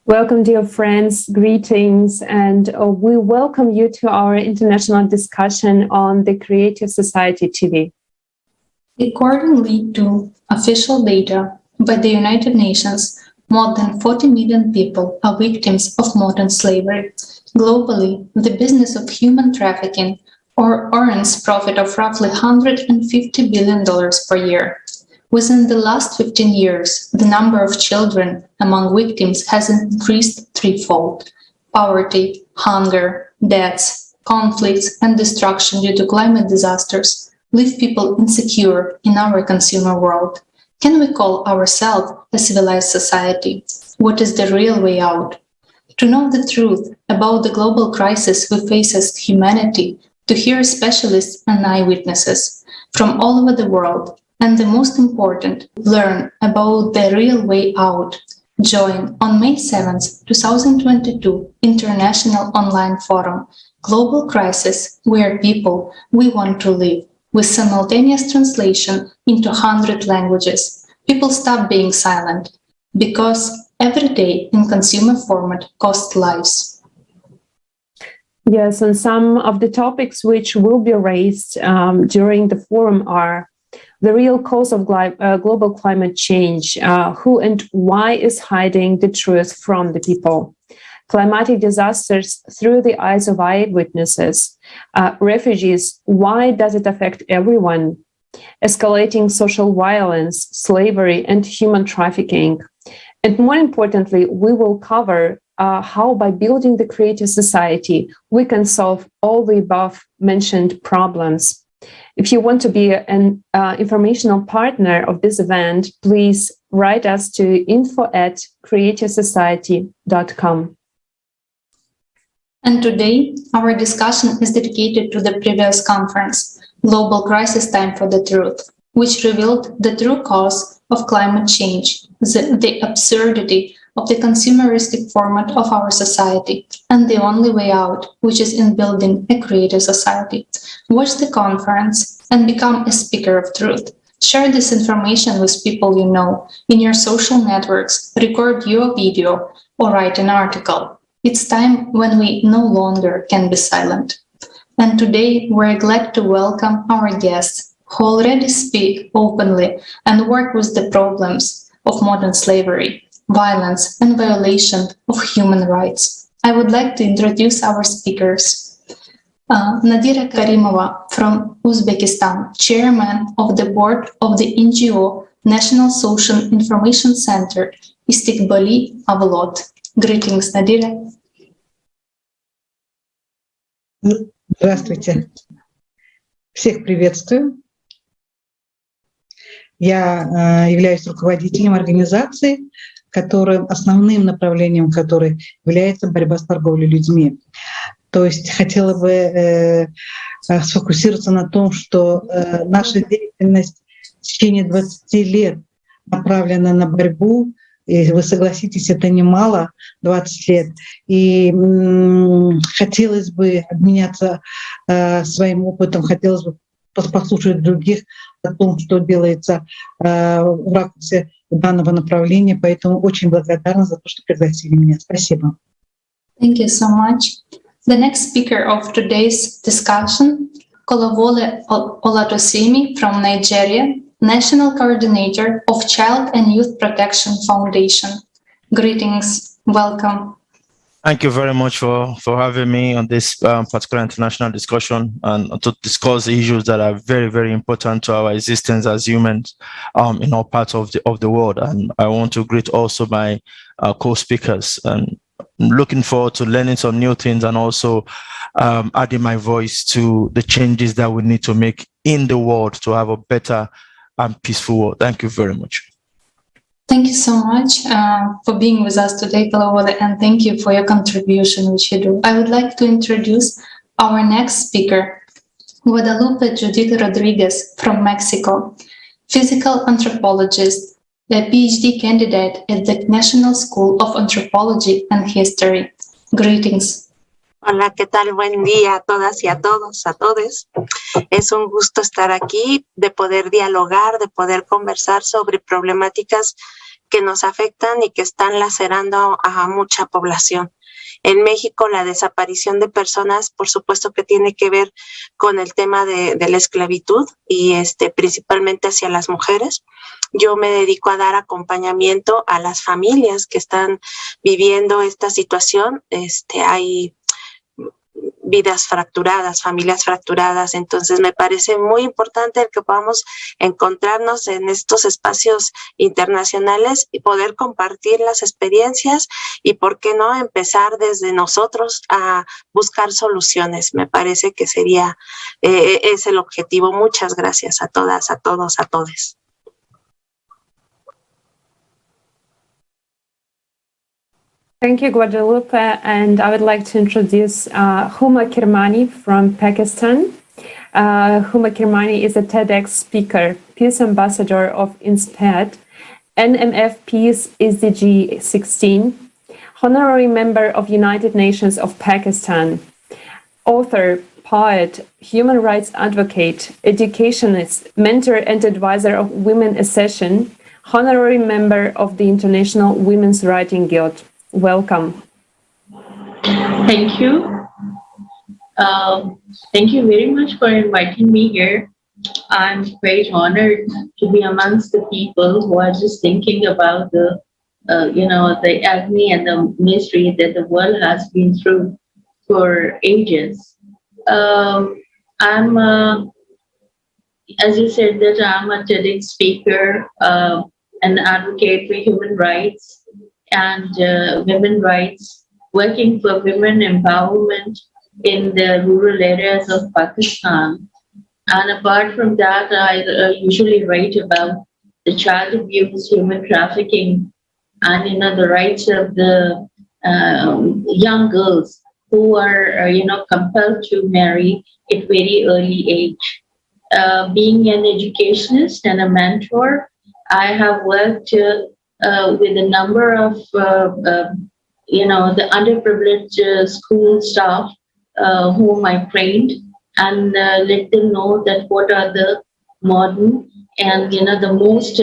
Welcome, dear friends, greetings, and we welcome you to our international discussion on the Creative Society TV. Accordingly to official data by the United Nations, more than 40 million people are victims of modern slavery. Globally, the business of human trafficking earns profit of roughly $150 billion per year. Within the last 15 years, the number of children among victims has increased threefold. Poverty, hunger, deaths, conflicts, and destruction due to climate disasters leave people insecure in our consumer world. Can we call ourselves a civilized society? What is the real way out? To know the truth about the global crisis we face as humanity, to hear specialists and eyewitnesses from all over the world, and the most important, learn about the real way out. Join on May 7, 2022, International Online Forum, Global Crisis, Where People, We Want to Live, with simultaneous translation into 100 languages. People stop being silent, because every day in consumer format costs lives. Yes, and some of the topics which will be raised during the forum are the real cause of global climate change, who and why is hiding the truth from the people, climatic disasters through the eyes of eyewitnesses, refugees, why does it affect everyone, escalating social violence, slavery, and human trafficking. And more importantly, we will cover how by building the creative society, we can solve all the above mentioned problems. If you want to be an informational partner of this event, please write us to info@creativesociety.com. And today, our discussion is dedicated to the previous conference, Global Crisis Time for the Truth, which revealed the true cause of climate change, the absurdity of the consumeristic format of our society, and the only way out, which is in building a creative society. Watch the conference and become a speaker of truth. Share this information with people you know, in your social networks, record your video, or write an article. It's time when we no longer can be silent. And today, we're glad to welcome our guests who already speak openly and work with the problems of modern slavery, violence, and violation of human rights. I would like to introduce our speakers. Nodira Karimova from Uzbekistan, Chairman of the Board of the NGO National Social Information Center, Istiqbolli Avlod. Greetings, Nodira. Здравствуйте. Всех приветствую. Я являюсь руководителем организации, основным направлением которой является борьба с торговлей людьми. То есть хотела бы сфокусироваться на том, что наша деятельность в течение 20 лет направлена на борьбу, и вы согласитесь, это немало, 20 лет. И хотелось бы обменяться своим опытом, хотелось бы послушать других о том, что делается в ракурсе данного направления. Поэтому очень благодарна за то, что пригласили меня. Спасибо. Thank you so much. The next speaker of today's discussion, Kolawole Olatosimi from Nigeria, National Coordinator of Child and Youth Protection Foundation. Greetings, welcome. Thank you very much for having me on this particular international discussion and to discuss issues that are very, very important to our existence as humans in all parts of the world. And I want to greet also my co-speakers, and I'm looking forward to learning some new things and also adding my voice to the changes that we need to make in the world to have a better and peaceful world. Thank you very much. Thank you so much for being with us today, Kolawole, and thank you for your contribution, which you do. I would like to introduce our next speaker, Guadalupe Judith Rodríguez from Mexico, physical anthropologist, a Ph.D. candidate at the National School of Anthropology and History. Greetings. Hola, ¿qué tal? Buen día a todas y a todos, a todes. Es un gusto estar aquí, de poder dialogar, de poder conversar sobre problemáticas que nos afectan y que están lacerando a mucha población. En México, la desaparición de personas, por supuesto que tiene que ver con el tema de la esclavitud y principalmente hacia las mujeres. Yo me dedico a dar acompañamiento a las familias que están viviendo esta situación. Hay vidas fracturadas, familias fracturadas. Entonces me parece muy importante el que podamos encontrarnos en estos espacios internacionales y poder compartir las experiencias y, ¿por qué no?, empezar desde nosotros a buscar soluciones. Me parece que sería es el objetivo. Muchas gracias a todas, a todos, a todes. Thank you, Guadalupe, and I would like to introduce Huma Kirmani from Pakistan. Huma Kirmani is a TEDx speaker, Peace Ambassador of INSPAD, NMF Peace SDG 16, Honorary Member of United Nations of Pakistan, author, poet, human rights advocate, educationist, mentor and advisor of Women Ascension, Honorary Member of the International Women's Writing Guild. Welcome. Thank you. Thank you very much for inviting me here. I'm very honored to be amongst the people who are just thinking about the agony and the misery that the world has been through for ages. I'm, as you said, that I'm a TEDx speaker, an advocate for human rights and women's rights, working for women empowerment in the rural areas of Pakistan. And apart from that, I usually write about the child abuse, human trafficking, and the rights of the young girls who are compelled to marry at very early age. Being an educationist and a mentor, I have worked with a number of the underprivileged school staff whom I trained, and let them know that what are the modern and the most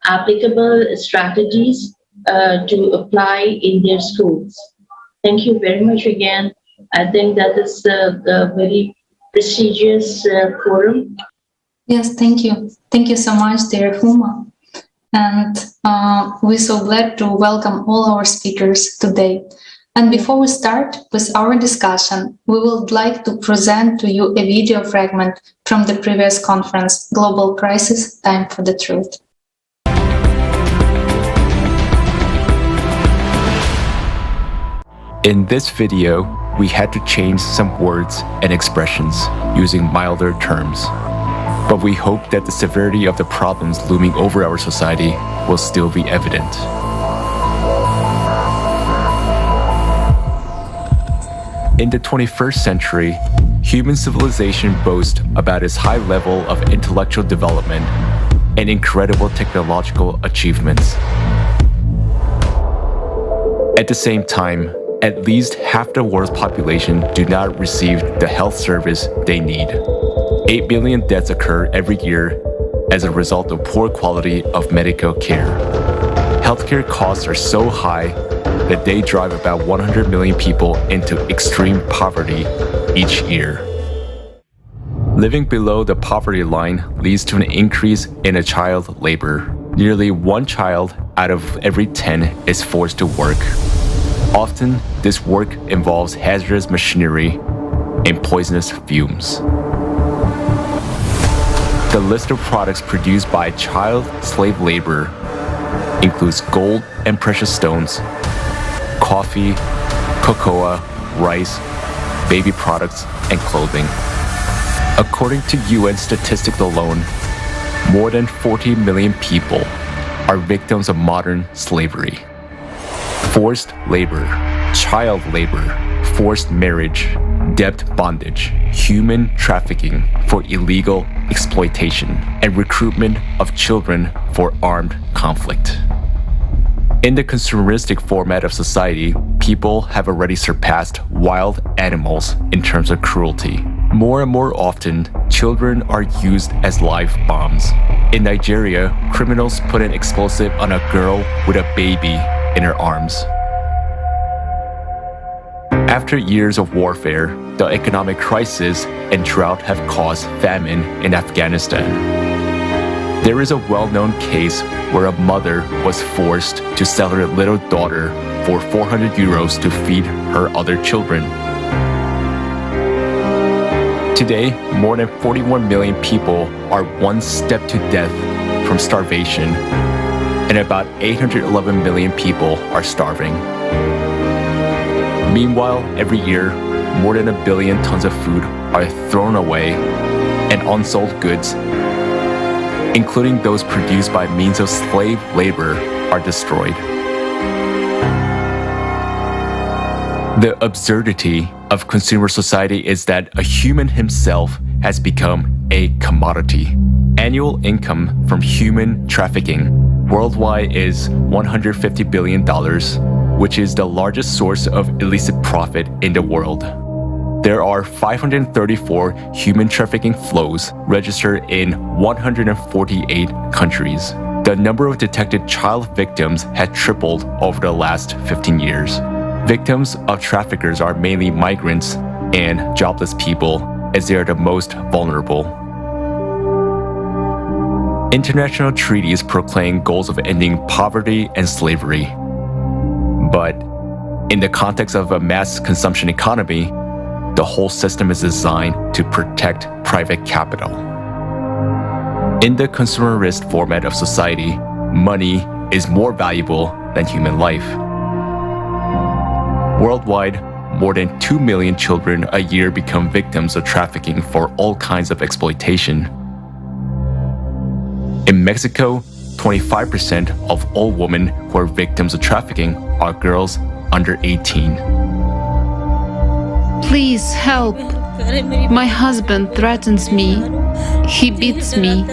applicable strategies to apply in their schools. Thank you very much again. I think that is a very prestigious forum. Yes, thank you. Thank you so much, dear Huma. And we're so glad to welcome all our speakers today. And before we start with our discussion, we would like to present to you a video fragment from the previous conference, Global Crisis, Time for the Truth. In this video, we had to change some words and expressions using milder terms. But we hope that the severity of the problems looming over our society will still be evident. In the 21st century, human civilization boasts about its high level of intellectual development and incredible technological achievements. At the same time, at least half the world's population do not receive the health service they need. 8 million deaths occur every year as a result of poor quality of medical care. Healthcare costs are so high that they drive about 100 million people into extreme poverty each year. Living below the poverty line leads to an increase in child labor. Nearly 1 child out of every 10 is forced to work. Often, this work involves hazardous machinery and poisonous fumes. The list of products produced by child slave labor includes gold and precious stones, coffee, cocoa, rice, baby products, and clothing. According to UN statistics alone, more than 40 million people are victims of modern slavery. Forced labor, child labor, forced marriage, debt bondage, human trafficking for illegal exploitation, and recruitment of children for armed conflict. In the consumeristic format of society, people have already surpassed wild animals in terms of cruelty. More and more often, children are used as live bombs. In Nigeria, criminals put an explosive on a girl with a baby in her arms. After years of warfare, the economic crisis and drought have caused famine in Afghanistan. There is a well-known case where a mother was forced to sell her little daughter for 400 euros to feed her other children. Today, more than 41 million people are one step to death from starvation, and about 811 million people are starving. Meanwhile, every year, more than 1 billion tons of food are thrown away, and unsold goods, including those produced by means of slave labor, are destroyed. The absurdity of consumer society is that a human himself has become a commodity. Annual income from human trafficking worldwide is $150 billion, which is the largest source of illicit profit in the world. There are 534 human trafficking flows registered in 148 countries. The number of detected child victims has tripled over the last 15 years. Victims of traffickers are mainly migrants and jobless people, as they are the most vulnerable. International treaties proclaim goals of ending poverty and slavery. But in the context of a mass consumption economy, the whole system is designed to protect private capital. In the consumerist format of society, money is more valuable than human life. Worldwide, more than 2 million children a year become victims of trafficking for all kinds of exploitation. In Mexico, 25% of all women who are victims of trafficking are girls under 18. Please help. My husband threatens me. He beats me.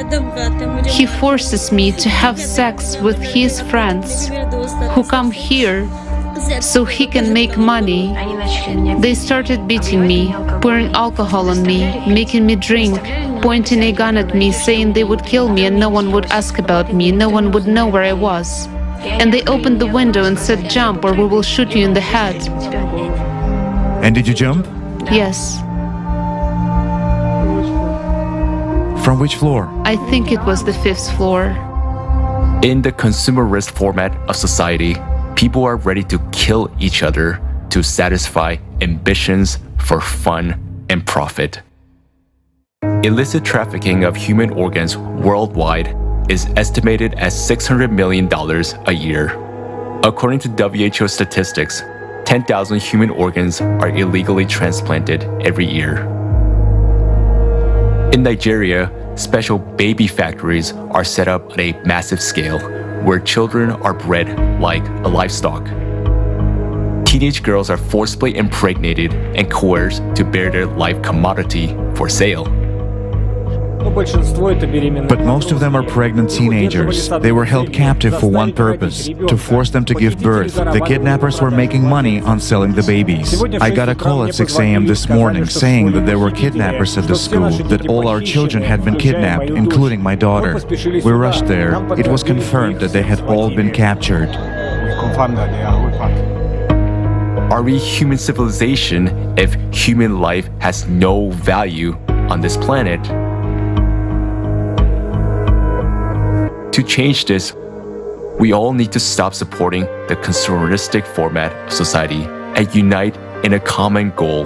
He forces me to have sex with his friends who come here so he can make money. They started beating me, pouring alcohol on me, making me drink, pointing a gun at me, saying they would kill me and no one would ask about me, no one would know where I was. And they opened the window and said, "Jump or we will shoot you in the head." And did you jump? Yes. From which floor? I think it was the 5th floor. In the consumerist format of society, people are ready to kill each other to satisfy ambitions for fun and profit. Illicit trafficking of human organs worldwide is estimated at $600 million a year. According to WHO statistics, 10,000 human organs are illegally transplanted every year. In Nigeria, special baby factories are set up on a massive scale where children are bred like a livestock. Teenage girls are forcibly impregnated and coerced to bear their life commodity for sale. But most of them are pregnant teenagers. They were held captive for one purpose, to force them to give birth. The kidnappers were making money on selling the babies. I got a call at 6 a.m. this morning saying that there were kidnappers at the school, that all our children had been kidnapped, including my daughter. We rushed there. It was confirmed that they had all been captured. Are we human civilization if human life has no value on this planet? To change this, we all need to stop supporting the consumeristic format of society and unite in a common goal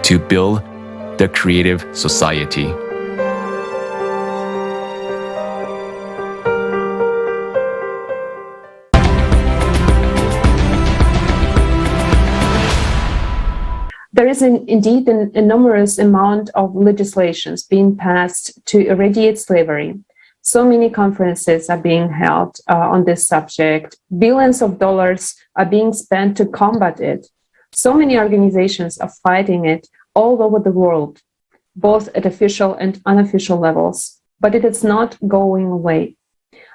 to build the creative society. There is indeed an enormous amount of legislations being passed to eradicate slavery. So many conferences are being held on this subject. Billions of dollars are being spent to combat it. So many organizations are fighting it all over the world, both at official and unofficial levels, but it is not going away.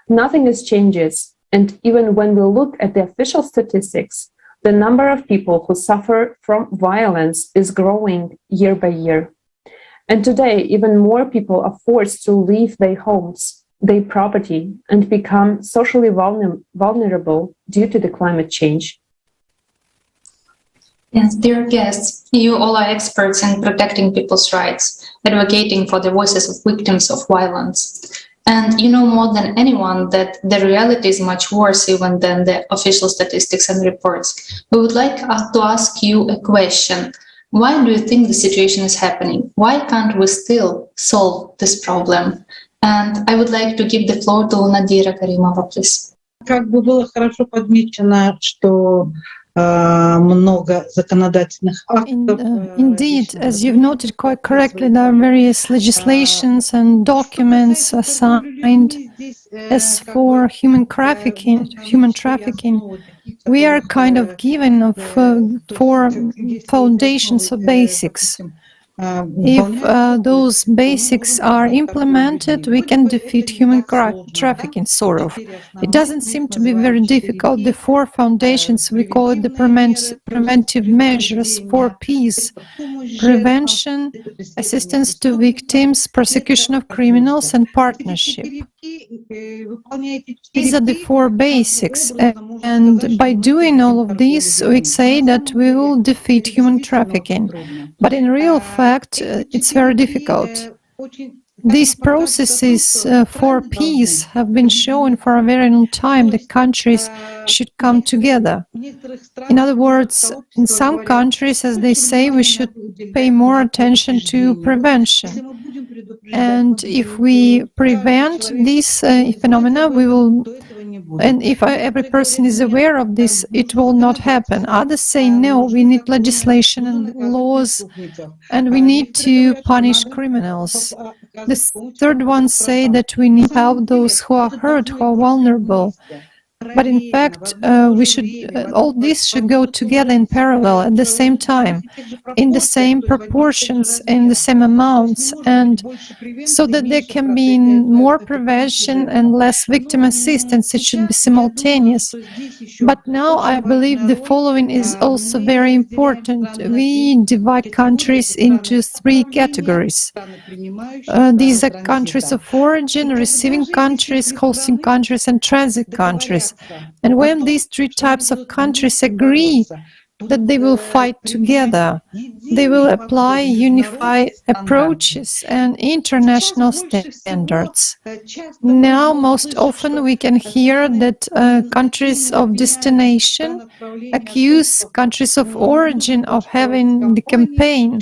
Nothing is changes, and even when we look at the official statistics, the number of people who suffer from violence is growing year by year. And today, even more people are forced to leave their homes, their property, and become socially vulnerable due to the climate change. Yes, dear guests, you all are experts in protecting people's rights, advocating for the voices of victims of violence. And you know more than anyone that the reality is much worse even than the official statistics and reports. We would like to ask you a question. Why do you think the situation is happening? Why can't we still solve this problem? And I would like to give the floor to Nodira Karimova, please. Как бы было хорошо подмечено, что много законодательных актов. Indeed, as you've noted quite correctly, there are various legislations and documents assigned. As for human trafficking, we are kind of given of 4 foundations or basics. If those basics are implemented, we can defeat human trafficking, sort of. It doesn't seem to be very difficult. The 4 foundations, we call it the preventive measures for peace: prevention, assistance to victims, prosecution of criminals, and partnership. These are the 4 basics, and by doing all of these, we say that we will defeat human trafficking. But in real fact, it's very difficult. These processes for peace have been shown for a very long time. The countries should come together. In other words, in some countries, as they say, we should pay more attention to prevention. And if we prevent these phenomena, we will, and if every person is aware of this, it will not happen. Others say, no, we need legislation and laws, and we need to punish criminals. The third one say that we need to help those who are hurt, who are vulnerable. But in fact, all this should go together in parallel at the same time, in the same proportions, in the same amounts, and so that there can be more prevention and less victim assistance. It should be simultaneous. But now I believe the following is also very important. We divide countries into 3 categories. These are countries of origin, receiving countries, hosting countries, and transit countries. And when these 3 types of countries agree that they will fight together, they will apply unified approaches and international standards. Now, most often we can hear that countries of destination accuse countries of origin of having the campaign.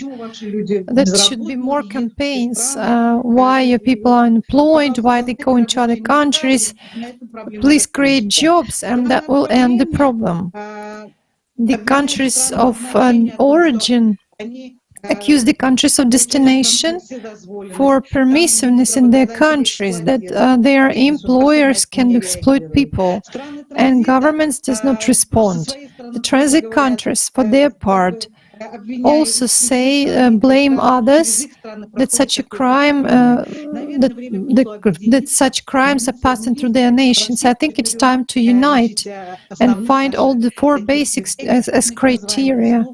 There should be more campaigns. Why your people are unemployed, why they go into other countries. Please create jobs, and that will end the problem. The countries of origin accuse the countries of destination for permissiveness in their countries, that their employers can exploit people, and governments does not respond. The transit countries, for their part, also say, blame others that such a crime, that such crimes are passing through their nations. I think it's time to unite and find all the 4 basics as criteria,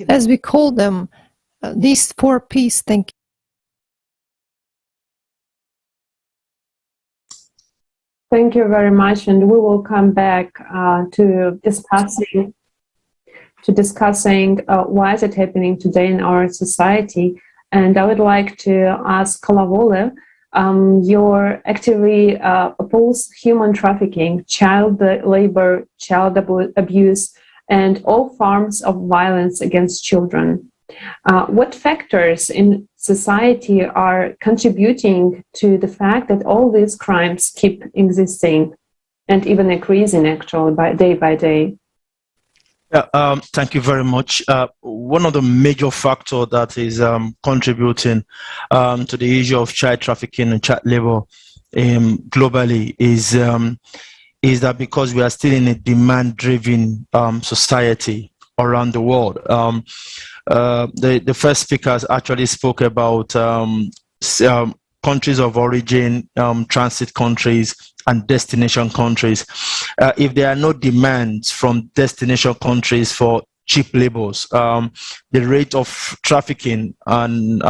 as we call them, these 4 P's. Thank you. Thank you very much, and we will come back to discussing why is it happening today in our society. And I would like to ask Kolawole, you actively oppose human trafficking, child labor, child abuse, and all forms of violence against children. What factors in society are contributing to the fact that all these crimes keep existing and even increasing actually by day? Yeah, thank you very much. One of the major factors that is contributing to the issue of child trafficking and child labor globally is that because we are still in a demand-driven society around the world. The first speakers actually spoke about countries of origin, transit countries, and destination countries. If there are no demands from destination countries for cheap labors. The rate of trafficking and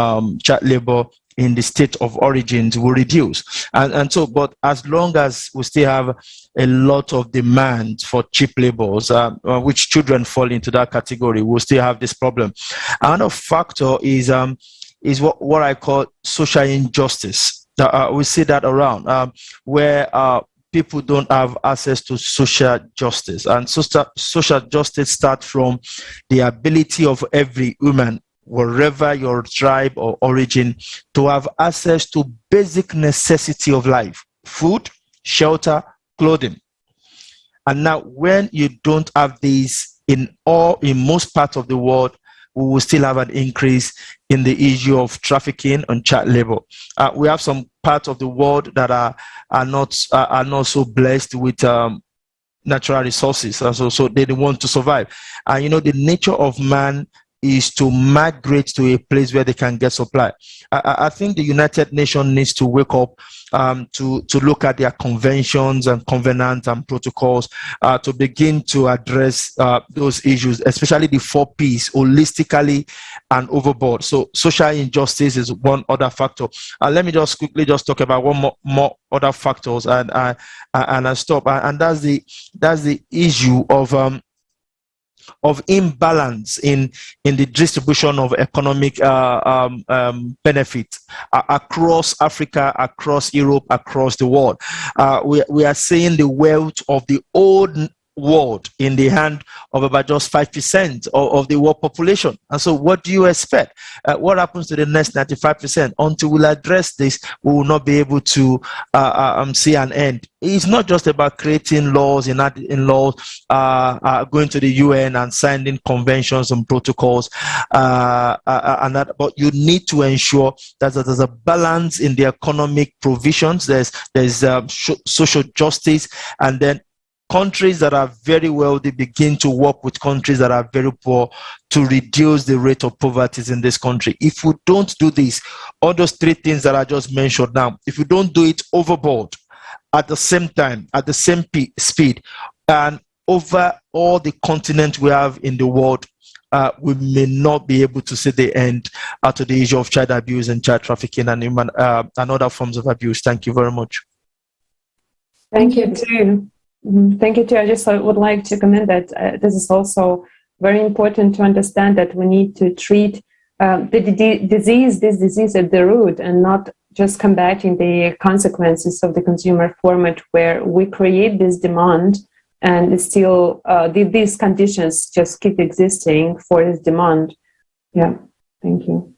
child labor in the state of origins will reduce. And so, but as long as we still have a lot of demand for cheap labors, which children fall into that category, we'll still have this problem. Another factor is what I call social injustice. We see that around where people don't have access to social justice. And social justice starts from the ability of every human, wherever your tribe or origin, to have access to basic necessity of life: food, shelter, clothing. And now when you don't have these in most parts of the world, we will still have an increase in the issue of trafficking and child labor. We have some parts of the world that are not so blessed with natural resources, so they don't want to survive. And the nature of man is to migrate to a place where they can get supply. I think the United Nations needs to wake up to look at their conventions and covenants and protocols to begin to address those issues, especially the 4 Ps, holistically and overboard. So social injustice is one other factor. Let me just quickly talk about one more other factors and I stop. And that's the issue of imbalance in the distribution of economic benefit across Africa, across Europe, across the world. We are seeing the wealth of the old world in the hand of about just 5% of the world population. And so what do you expect? What happens to the next 95%? Until we'll address this, we will not be able to see an end. It's not just about creating laws, going to the UN and signing conventions and protocols, and that, but you need to ensure that there's a balance in the economic provisions. There's social justice, and then countries that are very wealthy begin to work with countries that are very poor to reduce the rate of poverty in this country. If we don't do this, all those 3 things that I just mentioned now, if we don't do it overboard, at the same time, at the same speed, and over all the continent we have in the world, we may not be able to see the end to the issue of child abuse and child trafficking and other forms of abuse. Thank you very much. Thank you too. Thank you too. I just would like to comment that this is also very important to understand that we need to treat this disease at the root and not just combating the consequences of the consumer format where we create this demand and still these conditions just keep existing for this demand. Yeah, thank you.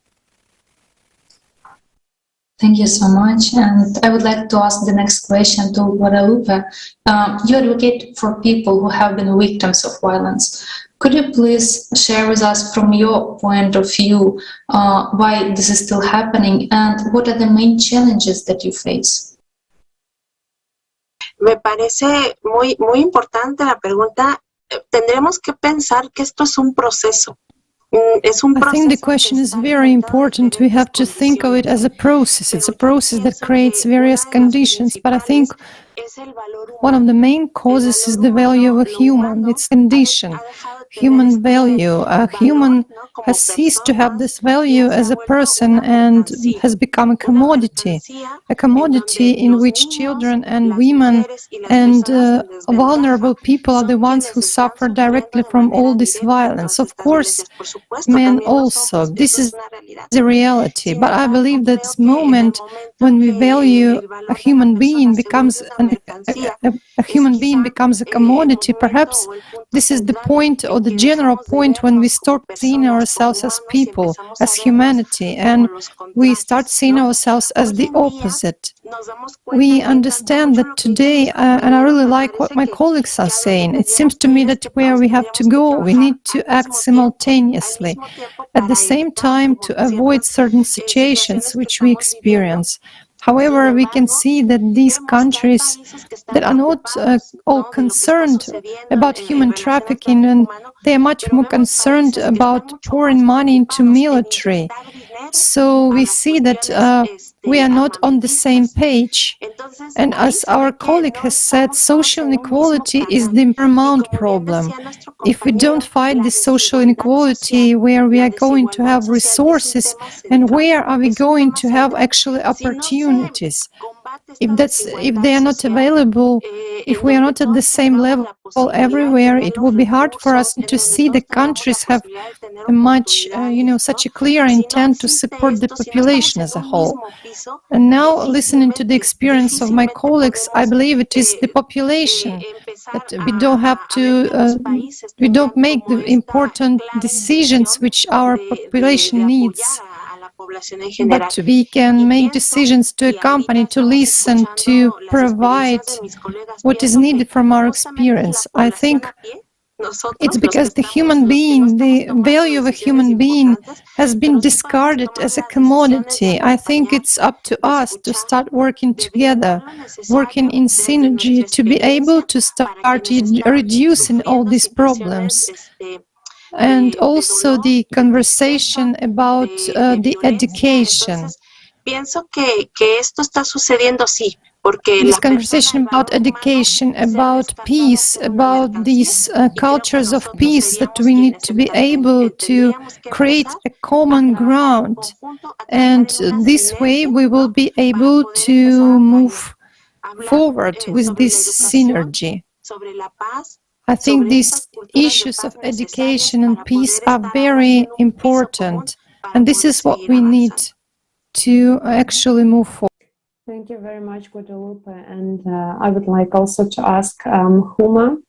Thank you so much. And I would like to ask the next question to Guadalupe. You advocate for people who have been victims of violence. Could you please share with us from your point of view why this is still happening and what are the main challenges that you face? Me parece muy importante la pregunta. Tendremos que pensar que esto es un proceso. I think the question is very important. We have to think of it as a process. It's a process that creates various conditions, but I think one of the main causes is the value of a human, its condition, human value. A human has ceased to have this value as a person and has become a commodity in which children and women and vulnerable people are the ones who suffer directly from all this violence. Of course, men also. This is the reality. But I believe that this moment when we value a human being becomes a human being becomes a commodity. Perhaps this is the point or the general point when we start seeing ourselves as people, as humanity, and we start seeing ourselves as the opposite. We understand that today, and I really like what my colleagues are saying, it seems to me that where we have to go, we need to act simultaneously, at the same time to avoid certain situations which we experience. However, we can see that these countries that are not all concerned about human trafficking and they are much more concerned about pouring money into military. So we see that we are not on the same page. And as our colleague has said, social inequality is the paramount problem. If we don't fight this social inequality, where we are going to have resources and where are we going to have actually opportunities? If they are not available, if we are not at the same level everywhere, it will be hard for us to see the countries have a much, such a clear intent to support the population as a whole. And now, listening to the experience of my colleagues, I believe it is the population that we don't make the important decisions which our population needs. But we can make decisions to accompany, to listen, to provide what is needed from our experience. I think it's because the human being, the value of a human being has been discarded as a commodity. I think it's up to us to start working together, working in synergy, to be able to start reducing all these problems. And also the conversation about the education. This conversation about education, about peace, about these cultures of peace, that we need to be able to create a common ground. And this way we will be able to move forward with this synergy. I think these issues of education and peace are very important, and this is what we need to actually move forward. Thank you very much, Guadalupe. And I would like also to ask Huma,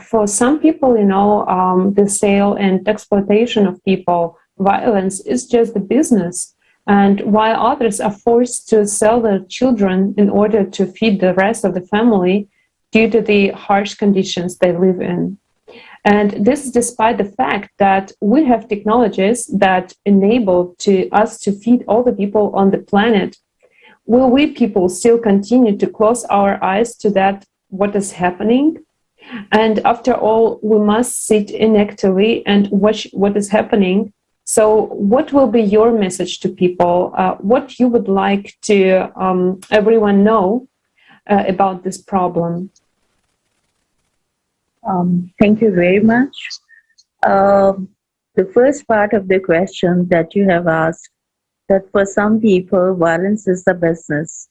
for some people, the sale and exploitation of people, violence is just the business. And while others are forced to sell their children in order to feed the rest of the family, due to the harsh conditions they live in. And this is despite the fact that we have technologies that enable us to feed all the people on the planet. Will we people still continue to close our eyes to that, what is happening? And after all, we must sit inactively and watch what is happening. So what will be your message to people? What you would like to everyone know about this problem? Thank you very much. The first part of the question that you have asked, that for some people, violence is the business.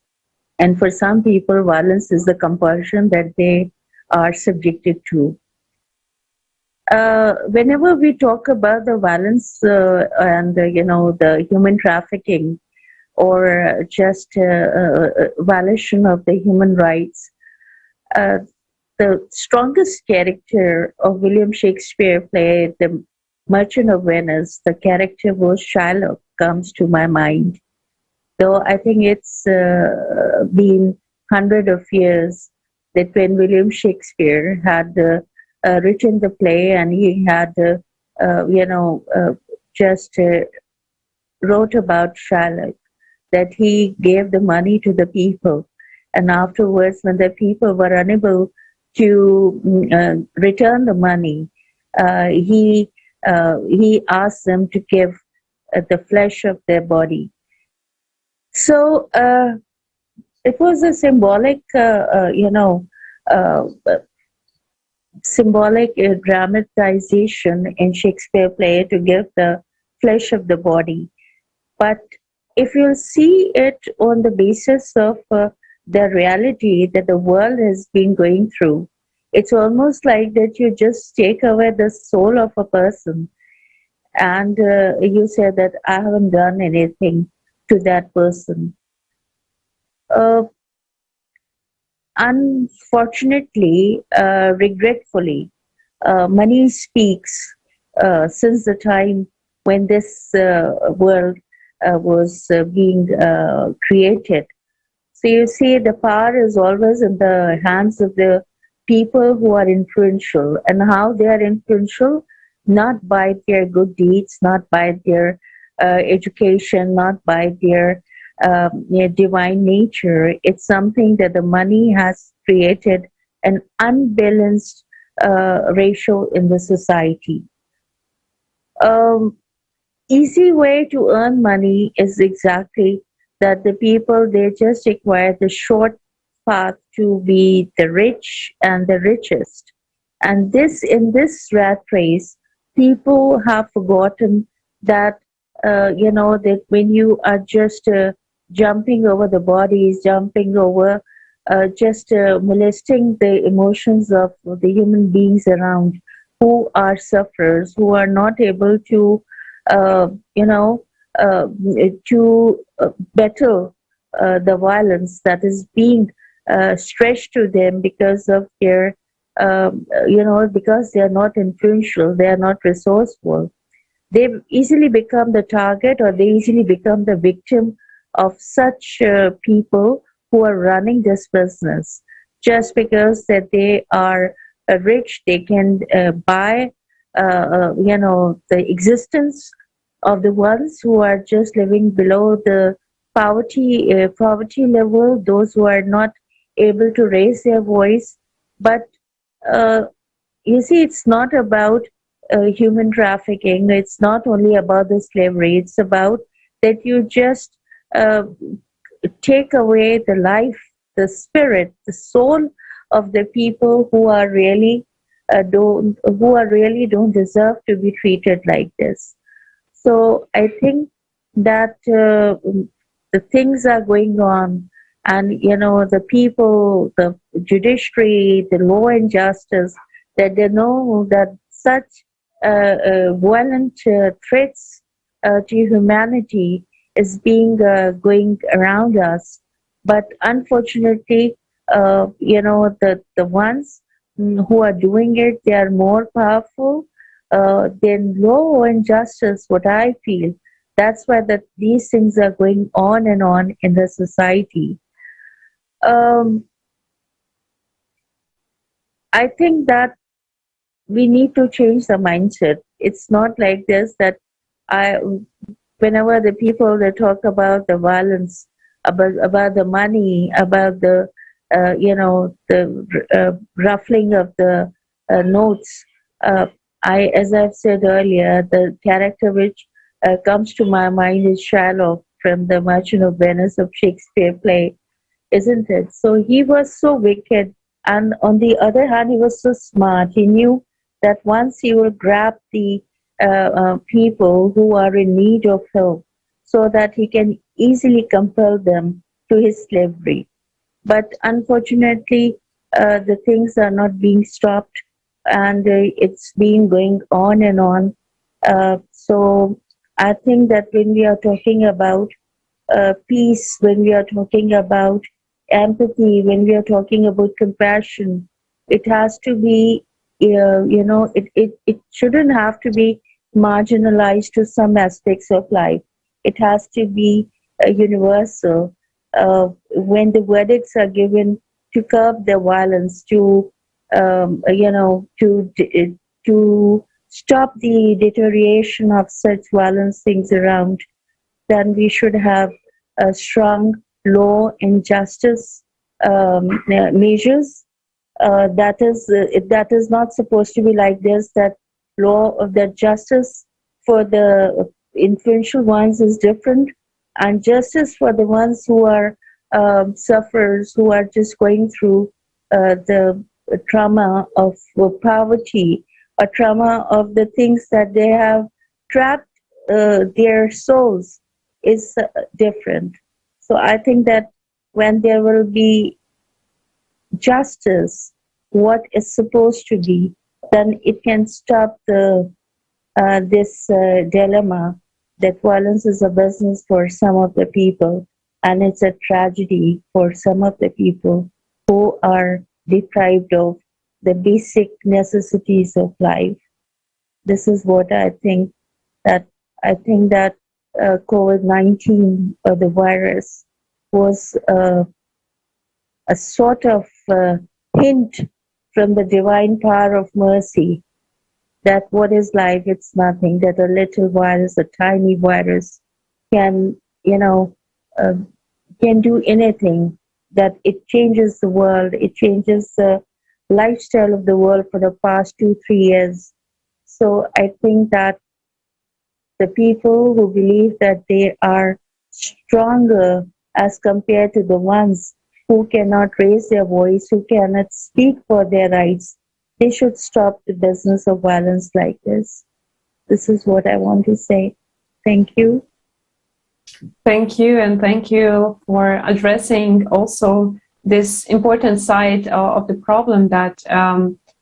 And for some people, violence is the compulsion that they are subjected to. Whenever we talk about the violence and, the human trafficking or just violation of the human rights, the strongest character of William Shakespeare play, the Merchant of Venice, the character was Shylock, comes to my mind. Though I think it's been hundreds of years that when William Shakespeare had written the play and he had, just wrote about Shylock, that he gave the money to the people. And afterwards, when the people were unable to return the money, he asked them to give the flesh of their body. So it was a symbolic, symbolic dramatization in Shakespeare play to give the flesh of the body. But if you see it on the basis of the reality that the world has been going through, it's almost like that you just take away the soul of a person and you say that I haven't done anything to that person. Unfortunately, regretfully, money speaks since the time when this world was being created. So you see, the power is always in the hands of the people who are influential, and how they are influential, not by their good deeds, not by their education, not by their divine nature. It's something that the money has created an unbalanced ratio in the society. Easy way to earn money is exactly that the people, they just require the short path to be the rich and the richest. And this, in this rat race, people have forgotten that, that when you are just jumping over the bodies, jumping over, just molesting the emotions of the human beings around who are sufferers, who are not able to, to battle the violence that is being stretched to them because of their, because they are not influential, they are not resourceful. They easily become the target, or they easily become the victim of such people who are running this business. Just because that they are rich, they can buy, the existence of the ones who are just living below the poverty level, those who are not able to raise their voice. But you see, it's not about human trafficking. It's not only about the slavery. It's about that you just take away the life, the spirit, the soul of the people who are really don't deserve to be treated like this. So I think that the things are going on, and the people, the judiciary, the law and justice, that they know that such violent threats to humanity is being going around us. But unfortunately, the ones who are doing it, they are more powerful than law and justice, what I feel. That's why these things are going on and on in the society. I think that we need to change the mindset. It's not like this that whenever the people, they talk about the violence, about the money, about the ruffling of the notes. As I've said earlier, the character which comes to my mind is Shylock from the Merchant of Venice of Shakespeare play, isn't it? So he was so wicked, and on the other hand, he was so smart. He knew that once he will grab the people who are in need of help, so that he can easily compel them to his slavery. But unfortunately, the things are not being stopped, and it's been going on and on. So I think that when we are talking about peace, when we are talking about empathy, when we are talking about compassion, it has to be, it shouldn't have to be marginalized to some aspects of life. It has to be universal. When the verdicts are given to curb the violence, to stop the deterioration of such violence things around, then we should have a strong law and justice measures. That is not supposed to be like this, that law of the justice for the influential ones is different, and justice for the ones who are sufferers, who are just going through the trauma of poverty, or trauma of the things that they have trapped their souls, is different. So I think that when there will be justice, what is supposed to be, then it can stop this dilemma that violence is a business for some of the people, and it's a tragedy for some of the people who are deprived of the basic necessities of life. This is what I think, that COVID-19, or the virus, was a sort of hint from the divine power of mercy, that what is life? It's nothing. That a little virus, a tiny virus, can do anything. That it changes the world. It changes the lifestyle of the world for the past 2-3 years. So I think that the people who believe that they are stronger as compared to the ones who cannot raise their voice, who cannot speak for their rights, they should stop the business of violence like this. This is what I want to say. Thank you. Thank you, and thank you for addressing also this important side of the problem that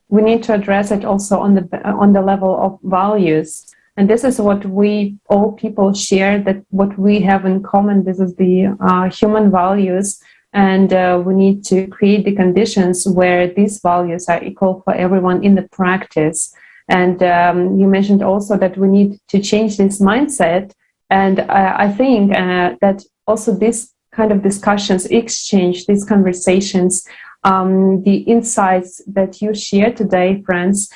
we need to address it also on the level of values. And this is what we all people share, that what we have in common. This is the human values, and we need to create the conditions where these values are equal for everyone in the practice. And you mentioned also that we need to change this mindset. And I think that also this kind of discussions, exchange, these conversations, the insights that you share today, friends,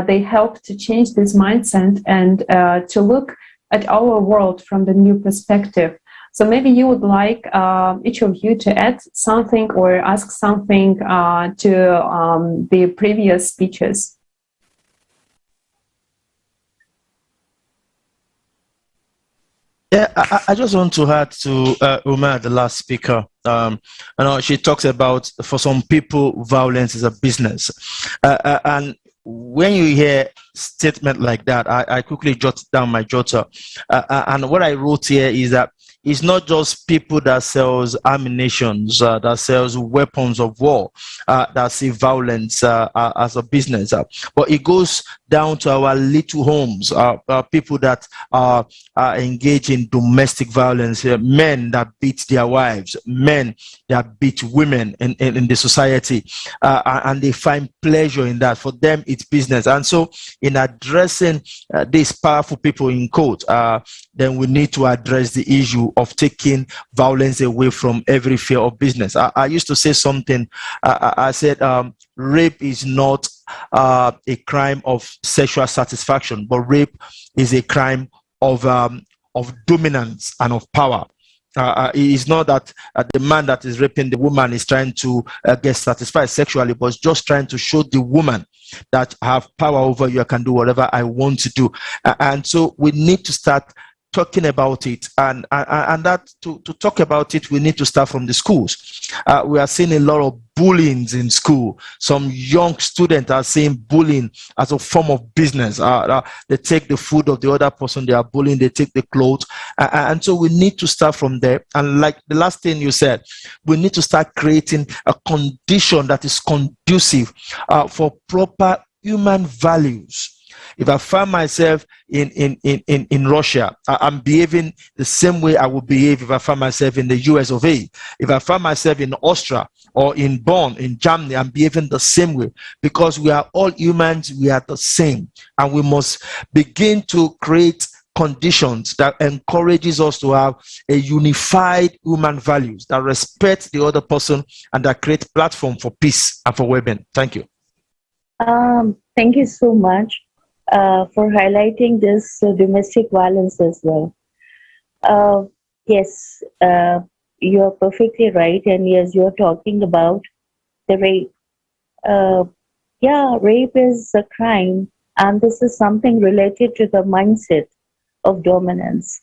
they help to change this mindset and to look at our world from the new perspective. So maybe you would like each of you to add something or ask something to the previous speeches. Yeah, I just want to add to Huma, the last speaker. She talks about, for some people, violence is a business. And when you hear statement like that, I quickly jot down my jotter. And what I wrote here is that it's not just people that sells ammunitions, that sells weapons of war, that see violence as a business, but it goes down to our little homes, people that are engaged in domestic violence, men that beat their wives, men that beat women in the society, and they find pleasure in that. For them, it's business. And so in addressing these powerful people in court, then we need to address the issue of taking violence away from every sphere of business. I used to say something, I said, rape is not a crime of sexual satisfaction, but rape is a crime of dominance and of power. It is not that the man that is raping the woman is trying to get satisfied sexually, but just trying to show the woman that I have power over you, I can do whatever I want to do. And so we need to start talking about it, and that to talk about it, we need to start from the schools. We are seeing a lot of bullying in school. Some young students are seeing bullying as a form of business. They take the food of the other person, they are bullying, they take the clothes, and so we need to start from there. And like the last thing you said, we need to start creating a condition that is conducive for proper human values. If I find myself in Russia, I'm behaving the same way I would behave if I find myself in the US of A. If I find myself in Austria or in Bonn, in Germany, I'm behaving the same way, because we are all humans, we are the same. And we must begin to create conditions that encourages us to have a unified human values that respect the other person and that create platform for peace and for well-being. Thank you. Thank you so much for highlighting this domestic violence as well. Yes, you are perfectly right. And yes, you're talking about the rape. Yeah, rape is a crime, and this is something related to the mindset of dominance.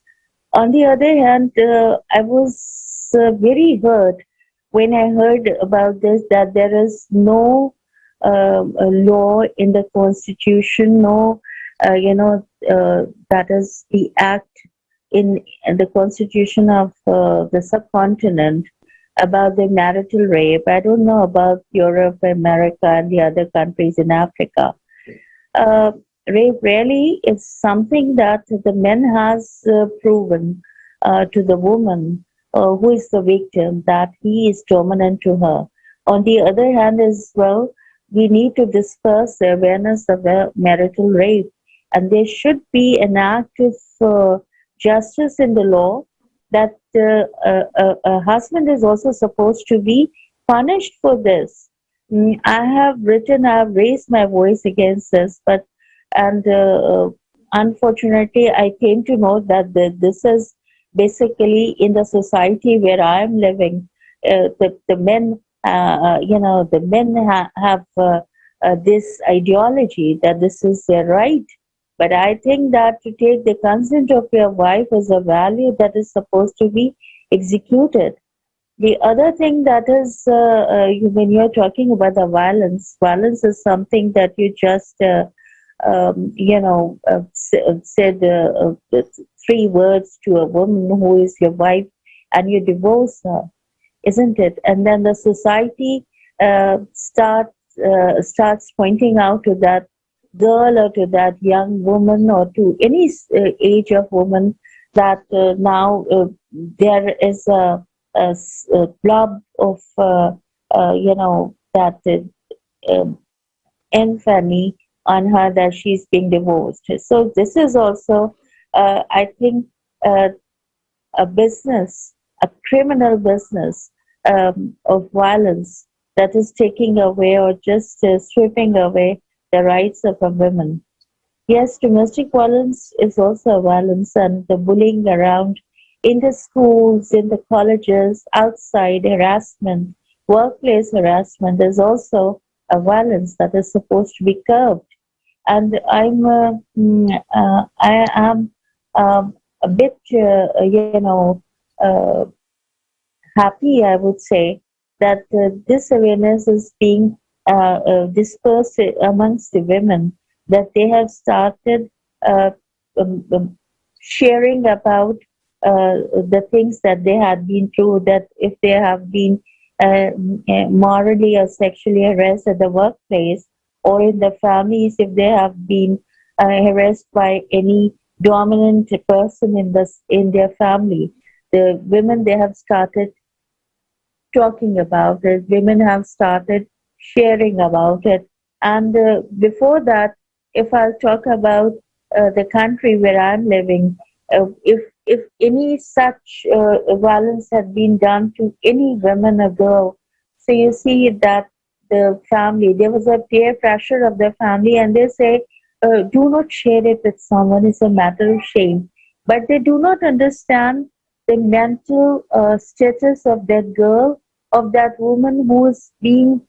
On the other hand, I was very hurt when I heard about this, that there is no a law in the constitution, no, that is the act in the constitution of the subcontinent about the marital rape. I don't know about Europe, America, and the other countries in Africa. Rape really is something that the man has proven to the woman who is the victim, that he is dominant to her. On the other hand as well, we need to discuss the awareness of marital rape, and there should be an act of justice in the law that a husband is also supposed to be punished for this. I have raised my voice against this, but unfortunately I came to know that this is basically in the society where I am living, the men the men have this ideology that this is their right. But I think that to take the consent of your wife is a value that is supposed to be executed. The other thing that is, when you're talking about the violence is something that you just, said 3 words to a woman who is your wife and you divorce her, isn't it? And then the society starts pointing out to that girl or to that young woman or to any age of woman that now there is a blob of, that infamy on her that she's being divorced. So this is also, I think, a business, a criminal business of violence that is taking away or just stripping away the rights of a woman. Yes, domestic violence is also a violence, and the bullying around in the schools, in the colleges, outside harassment, workplace harassment is also a violence that is supposed to be curbed. And I am a bit, happy, I would say, that this awareness is being dispersed amongst the women, that they have started sharing about the things that they had been through, that if they have been morally or sexually harassed at the workplace or in the families, if they have been harassed by any dominant person in their family, the women, they have started talking about it. Women have started sharing about it. And before that, if I'll talk about the country where I'm living, if any such violence had been done to any woman or girl, so you see that the family, there was a peer pressure of the family, and they say, do not share it with someone, it's a matter of shame. But they do not understand the mental status of that girl, of that woman who is being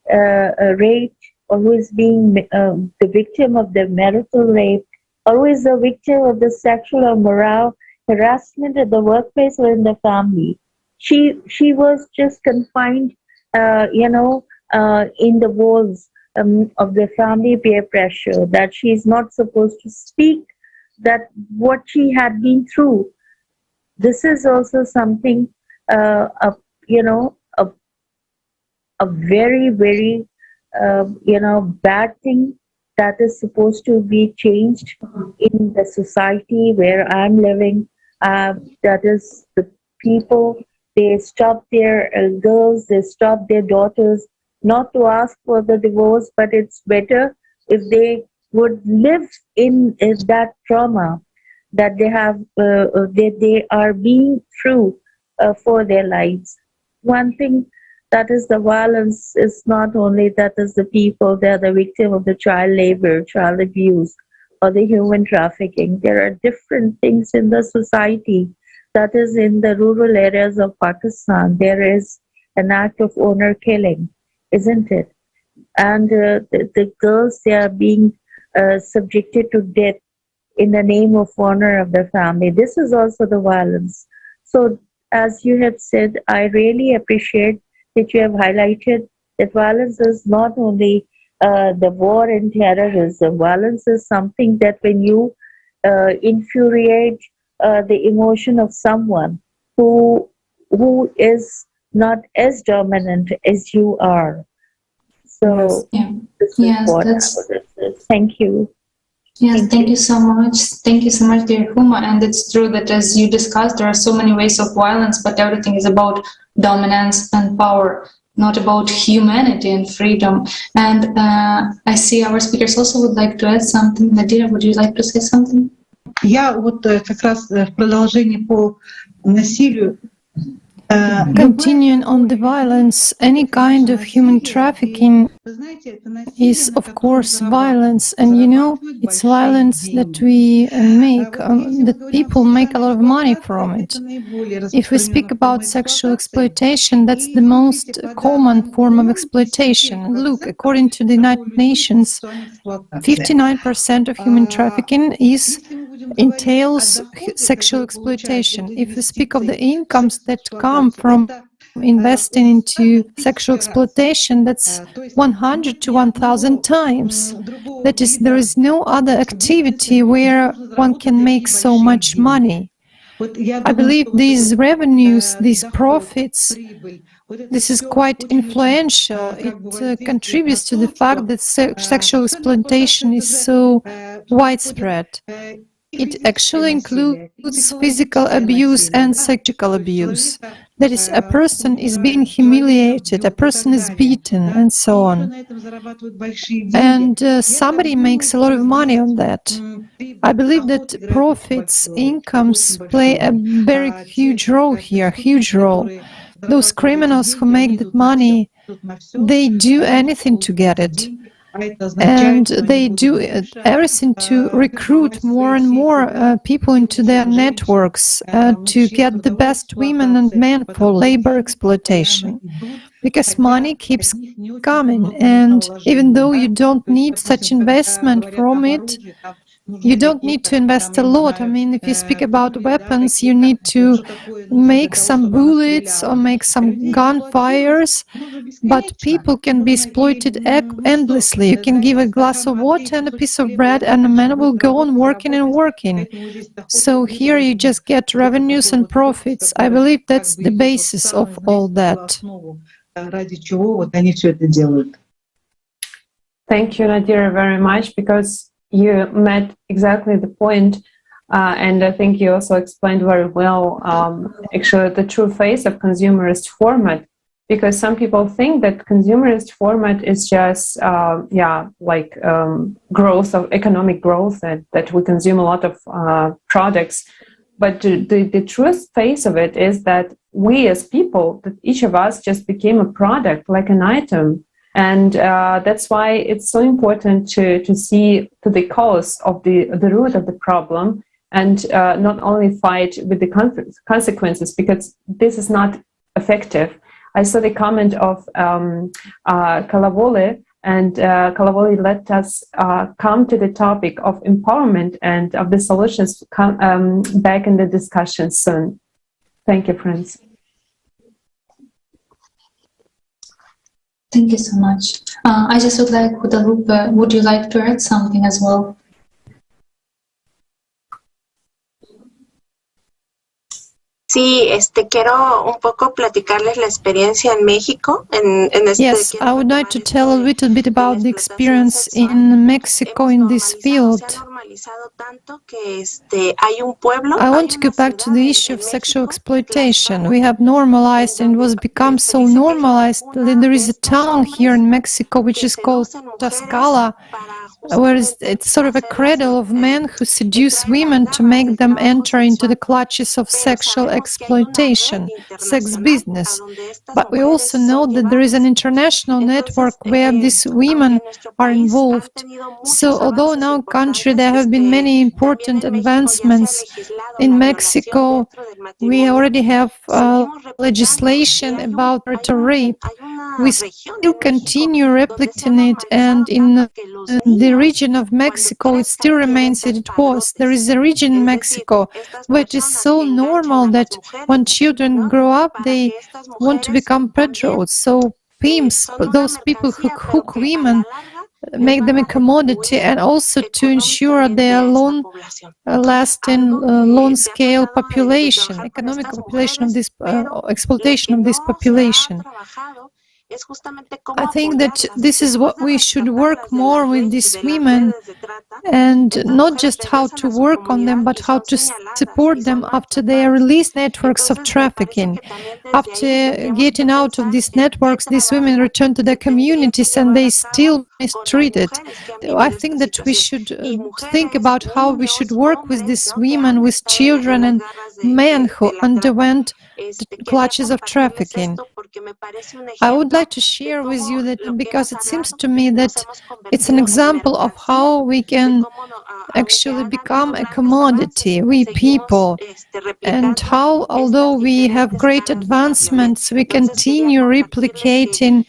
raped, or who is being the victim of the marital rape, or who is the victim of the sexual or moral harassment at the workplace or in the family. She was just confined, in the walls of the family peer pressure, that she is not supposed to speak that what she had been through. This is also something, a very, very, bad thing that is supposed to be changed in the society where I'm living. That is, the people, they stop their girls, they stop their daughters not to ask for the divorce, but it's better if they would live in that trauma that they have, they are being through for their lives. One thing that is the violence is not only that is the people, they are the victim of the child labor, child abuse, or the human trafficking. There are different things in the society. That is, in the rural areas of Pakistan, there is an act of honor killing, isn't it? And the girls, they are being subjected to death in the name of honor of the family. This is also the violence. So, as you have said, I really appreciate that you have highlighted that violence is not only the war and terrorism. Violence is something that when you infuriate the emotion of someone who is not as dominant as you are. So this is what I would say. Thank you. Yes, thank you so much. Thank you so much, dear Huma. And it's true that, as you discussed, there are so many ways of violence, but everything is about dominance and power, not about humanity and freedom. And I see our speakers also would like to add something. Nodira, would you like to say something? Я вот как раз в продолжении по насилию Continuing on the violence, any kind of human trafficking is, of course, violence. And you know, it's violence that we make, that people make a lot of money from it. If we speak about sexual exploitation, that's the most common form of exploitation. Look, according to the United Nations, 59% of human trafficking entails sexual exploitation. If we speak of the incomes that come from investing into sexual exploitation, that's 100 to 1,000 times. That is, there is no other activity where one can make so much money. I believe these revenues, these profits, this is quite influential. It contributes to the fact that sexual exploitation is so widespread. It actually includes physical abuse and psychological abuse. That is, a person is being humiliated, a person is beaten, and so on. And somebody makes a lot of money on that. I believe that profits, incomes play a very huge role here, huge role. Those criminals who make that money, they do anything to get it. And they do everything to recruit more and more people into their networks to get the best women and men for labor exploitation. Because money keeps coming, and even though you don't need such investment from it, you don't need to invest a lot. I mean, if you speak about weapons, you need to make some bullets or make some gunfires, but people can be exploited endlessly. You can give a glass of water and a piece of bread, and a man will go on working and working. So here you just get revenues and profits. I believe that's the basis of all that. Thank you, Nodira, very much, because you met exactly the point, and I think you also explained very well actually the true face of consumerist format, because some people think that consumerist format is just growth of economic growth, that we consume a lot of products. But the true face of it is that we as people, that each of us just became a product, like an item. And that's why it's so important to see to the cause of the root of the problem, and not only fight with the consequences, because this is not effective. I saw the comment of Kolawole, and Kolawole let us come to the topic of empowerment and of the solutions back in the discussion soon. Thank you, friends. Thank you so much. I just would like, Guadalupe, would you like to add something as well? Sí, quiero un poco platicarles la experiencia en México. Yes, I would like to tell a little bit about the experience in Mexico in this field. I want to go back to the issue of sexual exploitation. We have normalized, and it was become so normalized that there is a town here in Mexico which is called Tlaxcala, where it's sort of a cradle of men who seduce women to make them enter into the clutches of sexual exploitation, sex business. But we also know that there is an international network where these women are involved. So although in our country there have been many important advancements, in Mexico we already have legislation about rape. We still continue replicating it, and in the region of Mexico it still remains as it was. There is a region in Mexico where it is so normal that when children grow up they want to become betrothed. So pimps, those people who hook women, make them a commodity, and also to ensure their long-lasting, long-scale population, economic population of this exploitation of this population. I think that this is what we should work more with these women, and not just how to work on them, but how to support them after they are released networks of trafficking. After getting out of these networks, these women return to their communities and they still mistreated. I think that we should think about how we should work with these women, with children, and men who underwent the clutches of trafficking. I would like to share with you that because it seems to me that it's an example of how we can actually become a commodity, we people, and how, although we have great advancements, we continue replicating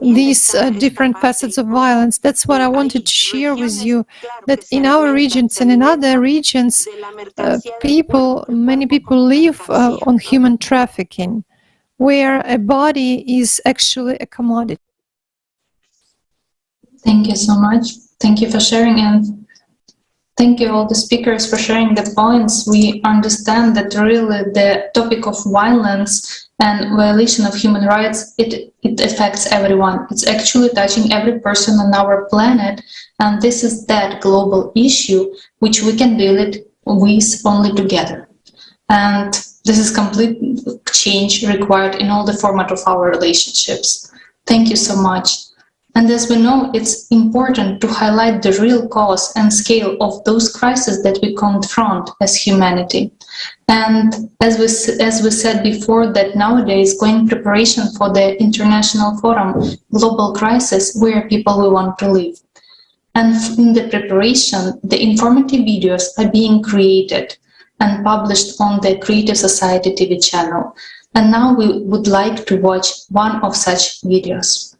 these different facets of violence. That's what I wanted to share with you, that in our regions and in other regions, many people live on human trafficking, where a body is actually a commodity. Thank you so much. Thank you for sharing, and thank you all the speakers for sharing the points. We understand that really the topic of violence and violation of human rights, it affects everyone. It's actually touching every person on our planet, and this is that global issue which we can deal with only together. And this is complete change required in all the format of our relationships. Thank you so much. And as we know, it's important to highlight the real cause and scale of those crises that we confront as humanity. And as we said before, that nowadays going preparation for the international forum, Global Crisis, where people will want to live. And in the preparation, the informative videos are being created and published on the Creative Society TV channel. And now we would like to watch one of such videos.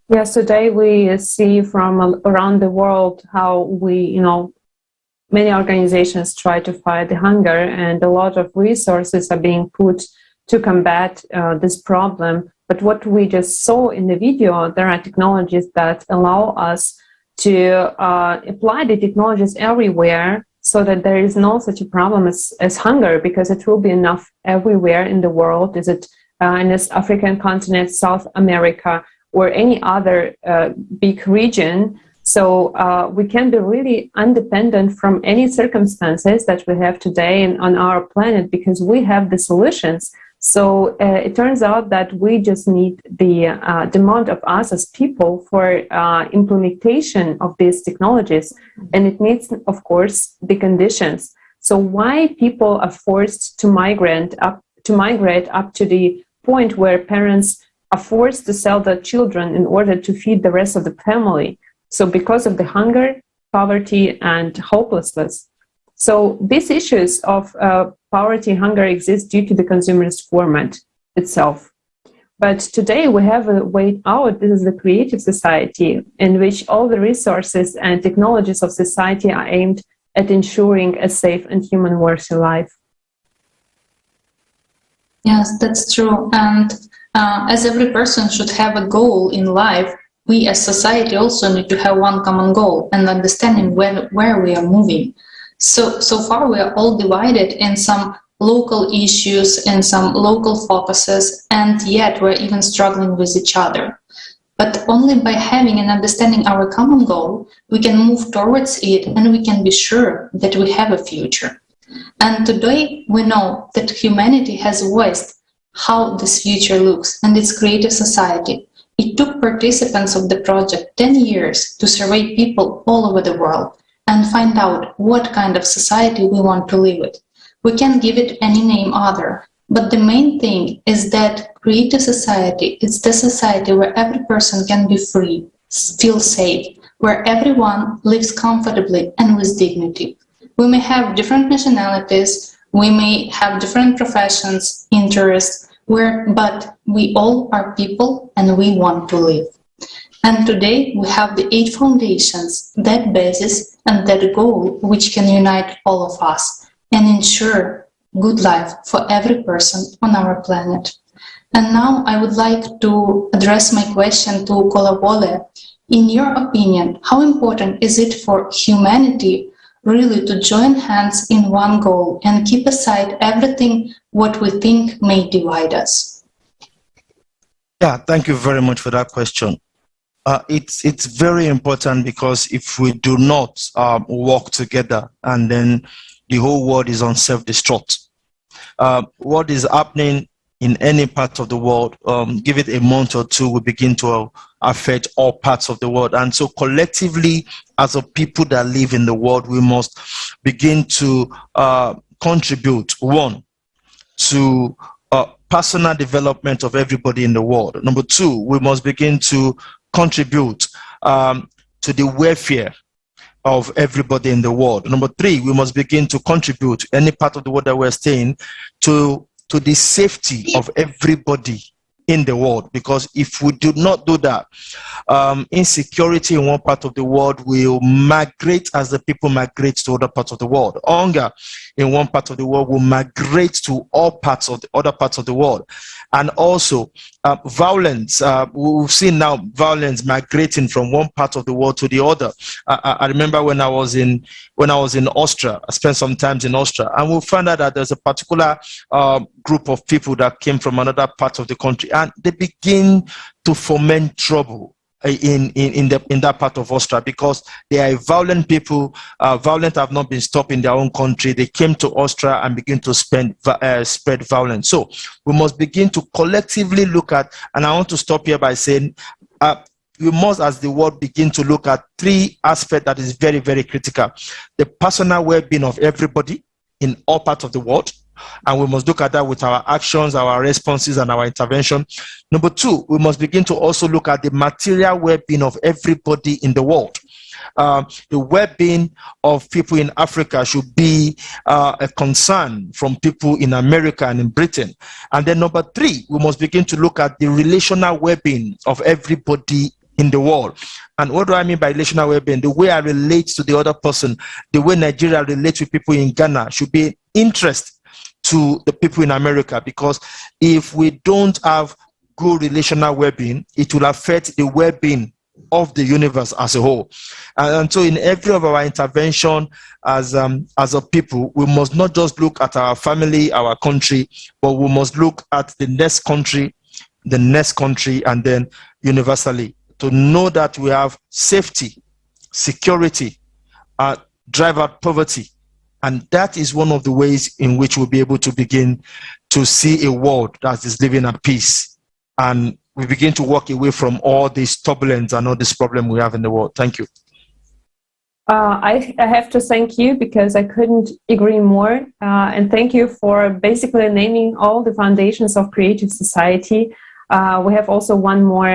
Yes, today we see from around the world how many organizations try to fight the hunger, and a lot of resources are being put to combat this problem. But what we just saw in the video, there are technologies that allow us to apply the technologies everywhere so that there is no such a problem as hunger, because it will be enough everywhere in the world. Is it in this African continent, South America, or any other big region? So we can be really independent from any circumstances that we have today on our planet, because we have the solutions. So it turns out that we just need the demand of us as people for implementation of these technologies. And it needs, of course, the conditions. So why people are forced to migrate up to the point where parents are forced to sell their children in order to feed the rest of the family. So because of the hunger, poverty, and hopelessness. So these issues of poverty and hunger exist due to the consumerist format itself. But today we have a way out. This is the creative society, in which all the resources and technologies of society are aimed at ensuring a safe and human worthy life. Yes, that's true. And as every person should have a goal in life, we as society also need to have one common goal and understanding where we are moving. So far we are all divided in some local issues and some local focuses, and yet we're even struggling with each other. But only by having and understanding our common goal, we can move towards it, and we can be sure that we have a future. And today we know that humanity has voiced how this future looks and its creative society. It took participants of the project 10 years to survey people all over the world and find out what kind of society we want to live with. We can give it any name other, but the main thing is that creative society is the society where every person can be free, feel safe, where everyone lives comfortably and with dignity. We may have different nationalities, we may have different professions, interests, but we all are people and we want to live. And today we have the 8 foundations, that basis and that goal which can unite all of us and ensure good life for every person on our planet. And now I would like to address my question to Kolawole. In your opinion, how important is it for humanity really to join hands in one goal and keep aside everything what we think may divide us? Yeah, thank you very much for that question. It's very important, because if we do not work together, and then the whole world is on self-destruct. What is happening in any part of the world, give it a month or two, will begin to affect all parts of the world. And so collectively, as a people that live in the world, we must begin to contribute, one, to personal development of everybody in the world. Number two, we must begin to contribute to the welfare of everybody in the world. Number three, we must begin to contribute to any part of the world that we're staying to the safety of everybody in the world. Because if we do not do that, insecurity in one part of the world will migrate as the people migrate to other parts of the world. Hunger in one part of the world will migrate to all parts of the other parts of the world. And also violence. We've seen now violence migrating from one part of the world to the other. I remember when I was in Austria, I spent some time in Austria, and we found out that there's a particular group of people that came from another part of the country, and they begin to foment trouble in that part of Austria, because they are violent people. Violent have not been stopped in their own country. They came to Austria and begin to spread violence. So we must begin to collectively look at, and I want to stop here by saying, we must, as the world, begin to look at 3 aspects that is very, very critical. The personal well-being of everybody in all parts of the world. And we must look at that with our actions, our responses, and our intervention. Number 2, we must begin to also look at the material well-being of everybody in the world. The well-being of people in Africa should be a concern from people in America and in Britain. And then number 3, we must begin to look at the relational well-being of everybody in the world. And what do I mean by relational well-being? The way I relate to the other person, the way Nigeria relates with people in Ghana should be interest to the people in America, because if we don't have good relational well-being, it will affect the well-being of the universe as a whole. And so in every of our intervention as a people, we must not just look at our family, our country, but we must look at the next country, and then universally, to know that we have safety, security, drive out poverty. And that is one of the ways in which we'll be able to begin to see a world that is living at peace. And we begin to walk away from all this turbulence and all this problem we have in the world. Thank you. I have to thank you, because I couldn't agree more. And thank you for basically naming all the foundations of creative society. We have also one more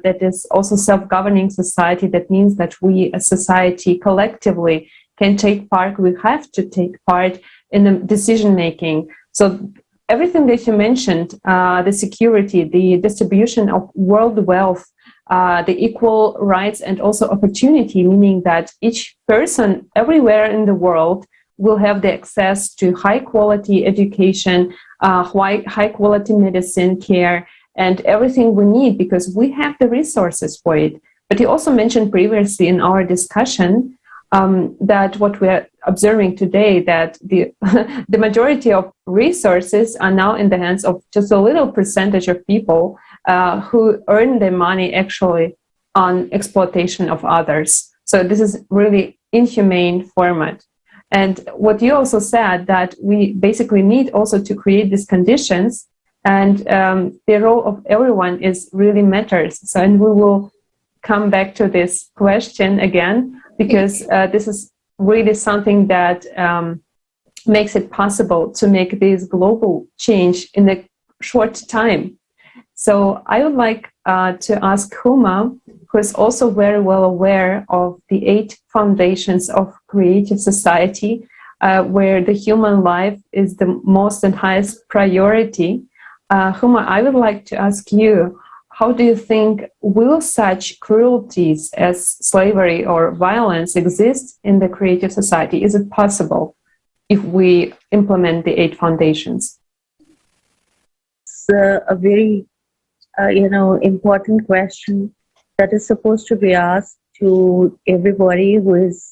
that is also self-governing society. That means that we as society collectively can take part, we have to take part in the decision-making. So everything that you mentioned, the security, the distribution of world wealth, the equal rights and also opportunity, meaning that each person everywhere in the world will have the access to high-quality education, high-quality medicine care, and everything we need, because we have the resources for it. But you also mentioned previously in our discussion that what we're observing today, that the majority of resources are now in the hands of just a little percentage of people who earn their money actually on exploitation of others. So this is really inhumane format. And what you also said, that we basically need also to create these conditions And the role of everyone is really matters. So, and we will come back to this question again, because this is really something that makes it possible to make this global change in a short time. So I would like to ask Huma, who is also very well aware of the 8 foundations of creative society, where the human life is the most and highest priority. Huma, I would like to ask you, how do you think will such cruelties as slavery or violence exist in the creative society? Is it possible if we implement the 8 foundations? It's a very important question that is supposed to be asked to everybody who is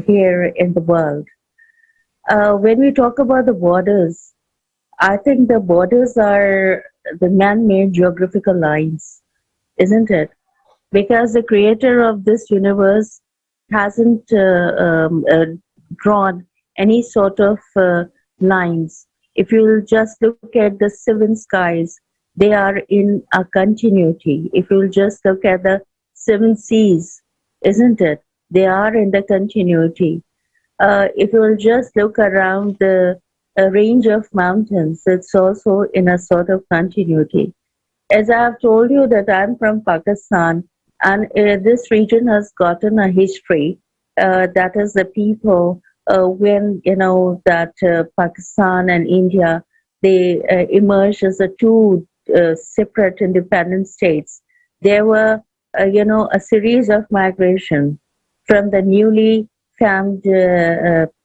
here in the world. When we talk about the borders, I think the borders are the man-made geographical lines, isn't it? Because the creator of this universe hasn't drawn any sort of lines. If you just look at the 7 skies, they are in a continuity. If you just look at the 7 seas, isn't it? They are in the continuity. If you will just look around the range of mountains, it's also in a sort of continuity. As I have told you that I'm from Pakistan, and this region has gotten a history. That is the people, when, that Pakistan and India, they emerged as the 2 separate independent states. There were, a series of migration from the newly formed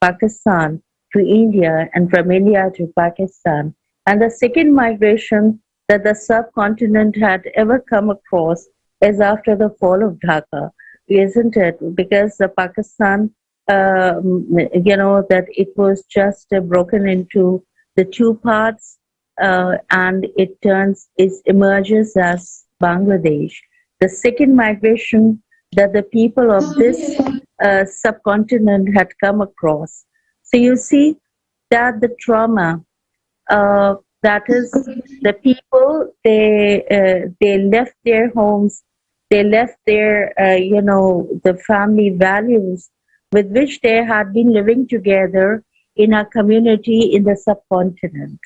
Pakistan to India, and from India to Pakistan. And the second migration that the subcontinent had ever come across is after the fall of Dhaka, isn't it? Because the Pakistan, that it was just broken into the 2 parts, and it emerges as Bangladesh. The second migration that the people of this subcontinent had come across. So you see that the trauma, that is the people, they left their homes, they left their, the family values with which they had been living together in a community in the subcontinent.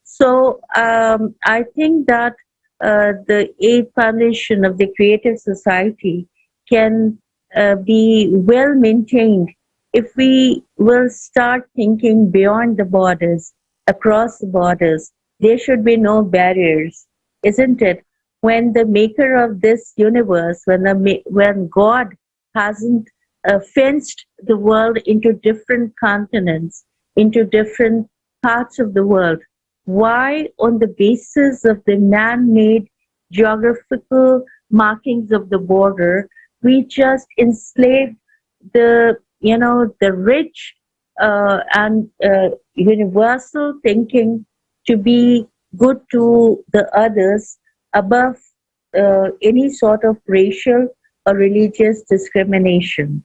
So I think that the 8 foundation of the creative society can be well maintained if we will start thinking beyond the borders, across the borders. There should be no barriers, isn't it? When the maker of this universe, when God hasn't fenced the world into different continents, into different parts of the world, why, on the basis of the man-made geographical markings of the border, we just enslaved the rich and universal thinking to be good to the others above any sort of racial or religious discrimination.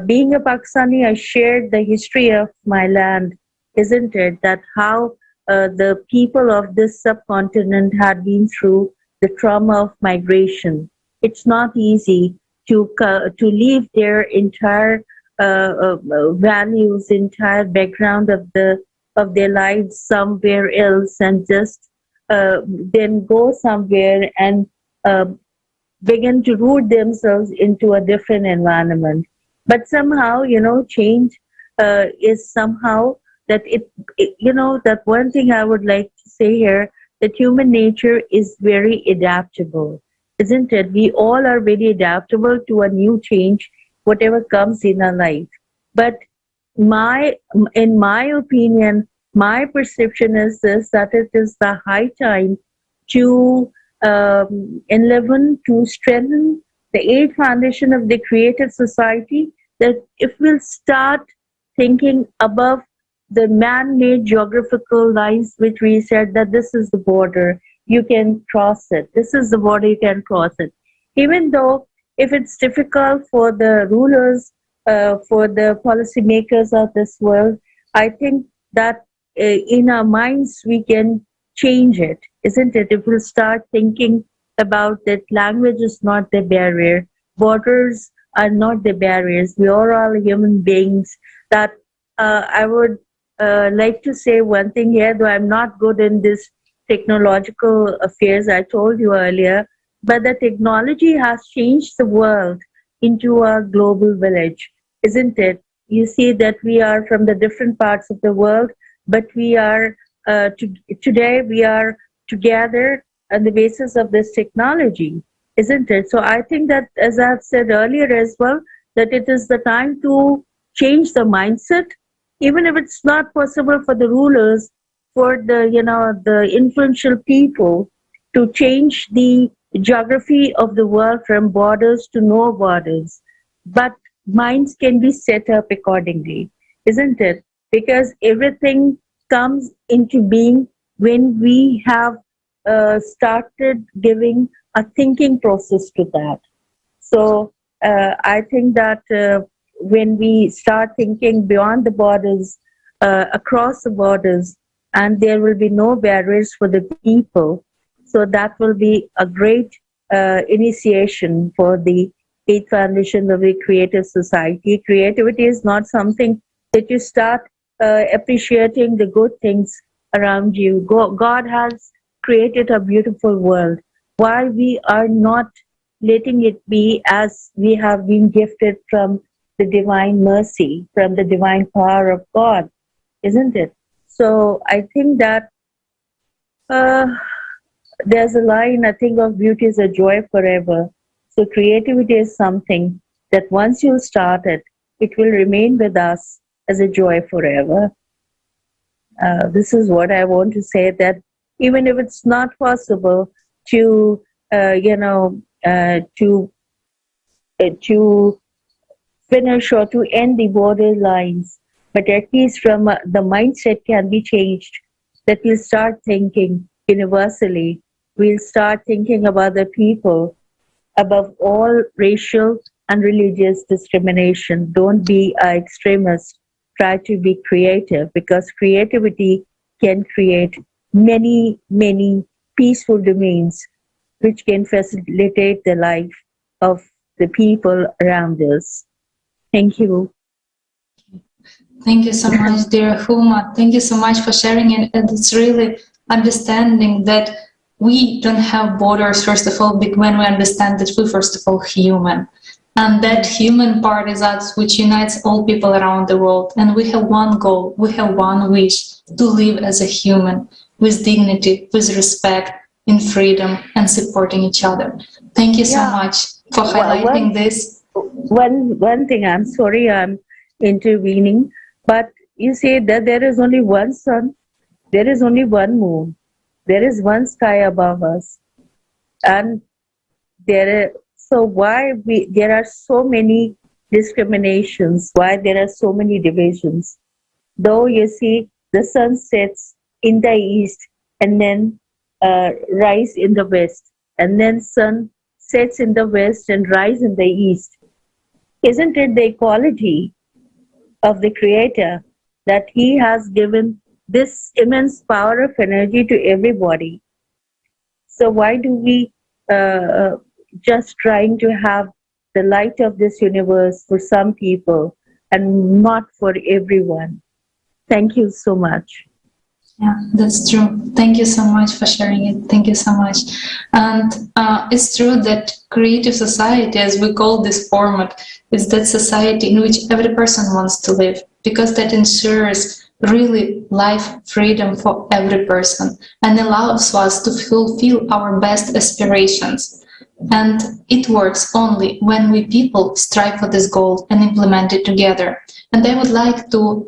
Being a Pakistani, I shared the history of my land, isn't it? That how the people of this subcontinent had been through the trauma of migration. It's not easy to leave their entire values, entire background of their lives somewhere else, and just then go somewhere and begin to root themselves into a different environment. But somehow, change is somehow that that one thing I would like to say here, that human nature is very adaptable, isn't it? We all are very adaptable to a new change, whatever comes in our life. But in my opinion, my perception is this, that it is the high time to strengthen the 8 foundation of the creative society, that if we'll start thinking above the man-made geographical lines, which we said that this is the border, you can cross it. This is the border, you can cross it. Even though if it's difficult for the rulers, for the policymakers of this world, I think that in our minds we can change it, isn't it? If we'll start thinking about that language is not the barrier, borders are not the barriers, we are all human beings. That I would like to say one thing here, though I'm not good in this technological affairs, I told you earlier, but the technology has changed the world into a global village, isn't it? You see that we are from the different parts of the world, but we are today we are together on the basis of this technology, isn't it? So I think that, as I've said earlier as well, that it is the time to change the mindset, even if it's not possible for the rulers, for the the influential people to change the geography of the world from borders to no borders. But minds can be set up accordingly, isn't it? Because everything comes into being when we have started giving a thinking process to that. So I think that when we start thinking beyond the borders, across the borders, and there will be no barriers for the people, so that will be a great initiation for the 8th foundation of the creative society. Creativity is not something that you start appreciating the good things around you. God has created a beautiful world. Why we are not letting it be as we have been gifted from the divine mercy, from the divine power of God, isn't it? So I think that there's a line, I think, of beauty is a joy forever. So creativity is something that once you start it, it will remain with us as a joy forever. This is what I want to say, that even if it's not possible to, to finish or to end the border lines, but at least from the mindset can be changed, that we'll start thinking universally. We'll start thinking about the people above all racial and religious discrimination. Don't be an extremist. Try to be creative, because creativity can create many, many peaceful domains which can facilitate the life of the people around us. Thank you. Thank you so much, dear Huma. Thank you so much for sharing it. And it's really understanding that we don't have borders, first of all, when we understand that we're, first of all, human. And that human part is us, which unites all people around the world. And we have one goal, we have one wish, to live as a human, with dignity, with respect, in freedom, and supporting each other. Thank you so much for highlighting this. One thing, I'm sorry I'm intervening, but you say that there is only one sun, there is only one moon, there is one sky above us, and so why there are so many discriminations, why there are so many divisions? Though you see the sun sets in the east and then rise in the west, and then sun sets in the west and rise in the east. Isn't it the equality of the Creator that He has given this immense power of energy to everybody? So why do we just trying to have the light of this universe for some people and not for everyone? Thank you so much. Yeah, that's true. Thank you so much for sharing it. Thank you so much. And it's true that creative society, as we call this format, is that society in which every person wants to live, because that ensures really life freedom for every person and allows us to fulfill our best aspirations. And it works only when we people strive for this goal and implement it together. And I would like to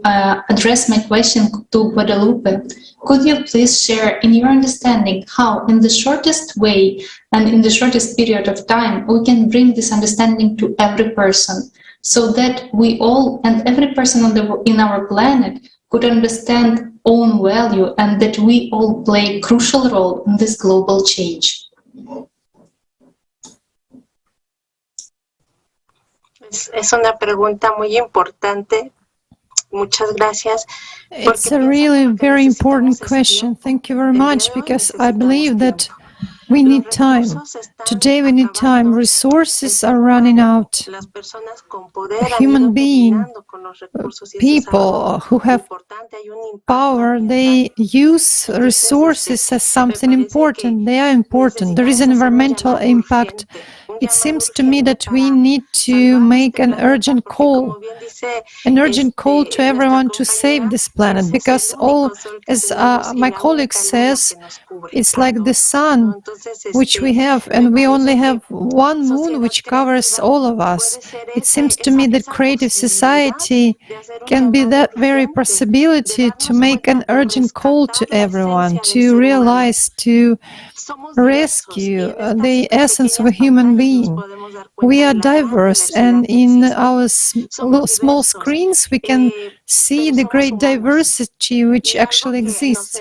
address my question to Guadalupe. Could you please share, in your understanding, how in the shortest way and in the shortest period of time we can bring this understanding to every person, so that we all and every person in our planet could understand own value, and that we all play a crucial role in this global change? Es una pregunta muy importante Muchas gracias. It's a really very important question. Thank you very much, because I believe that we need time. Today we need time. Resources are running out. Human being, people who have power, they use resources as something important. They are important. There is an environmental impact. It seems to me that we need to make an urgent call to everyone to save this planet, because all, as my colleague says, it's like the sun which we have, and we only have one moon which covers all of us. It seems to me that creative society can be that very possibility to make an urgent call to everyone, to realize, to rescue the essence of a human being. We are diverse, and in our small screens we can see the great diversity which actually exists.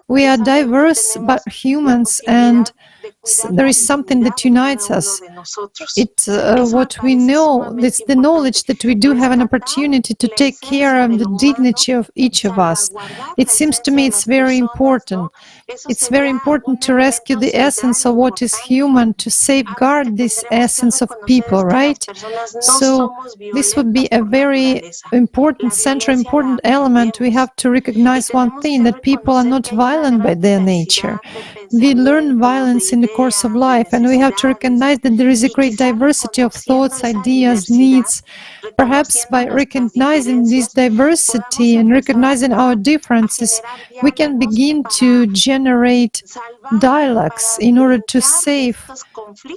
We are diverse but humans, and there is something that unites us. It's what we know, it's the knowledge that we do have an opportunity to take care of the dignity of each of us. It seems to me it's very important. It's very important to rescue the essence of what is human, to safeguard this essence of people, right? So this would be a very important, central, important element. We have to recognize one thing, that people are not violent by their nature. We learn violence in the course of life, and we have to recognize that there is a great diversity of thoughts, ideas, needs. Perhaps by recognizing this diversity and recognizing our differences, we can begin to generate dialogues in order to save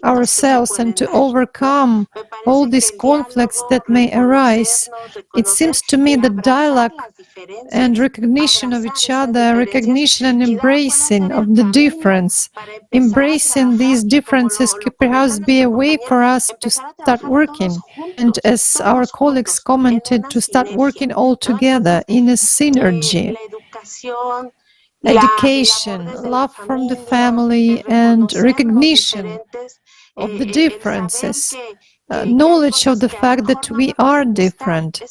ourselves and to overcome all these conflicts that may arise. It seems to me that dialogue and recognition of each other, recognition and embracing of the difference, embracing these differences could perhaps be a way for us to start working. And as our colleagues commented, to start working all together in a synergy. Education, love from the family, and recognition of the differences. Knowledge of the fact that we are different.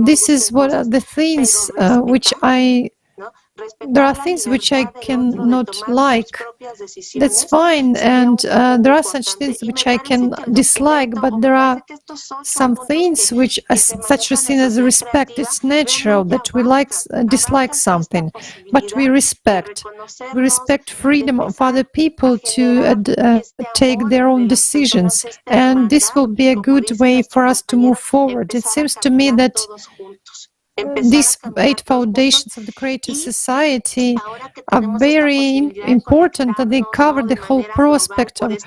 This is what are the things which there are things which I cannot like. That's fine, and there are such things which I can dislike, but there are some things which, such a thing as respect, it's natural that we dislike something, but we respect. We respect freedom of other people to take their own decisions, and this will be a good way for us to move forward. It seems to me that these 8 foundations of the creative society are very important, that they cover the whole prospect of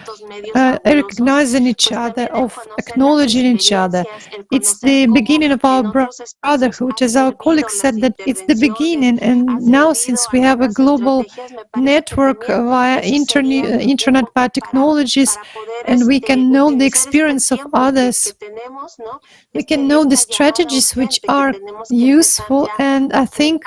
recognizing each other, of acknowledging each other. It's the beginning of our brotherhood. As our colleague said, that it's the beginning, and now since we have a global network via internet, via technologies, and we can know the experience of others, we can know the strategies which are useful, and I think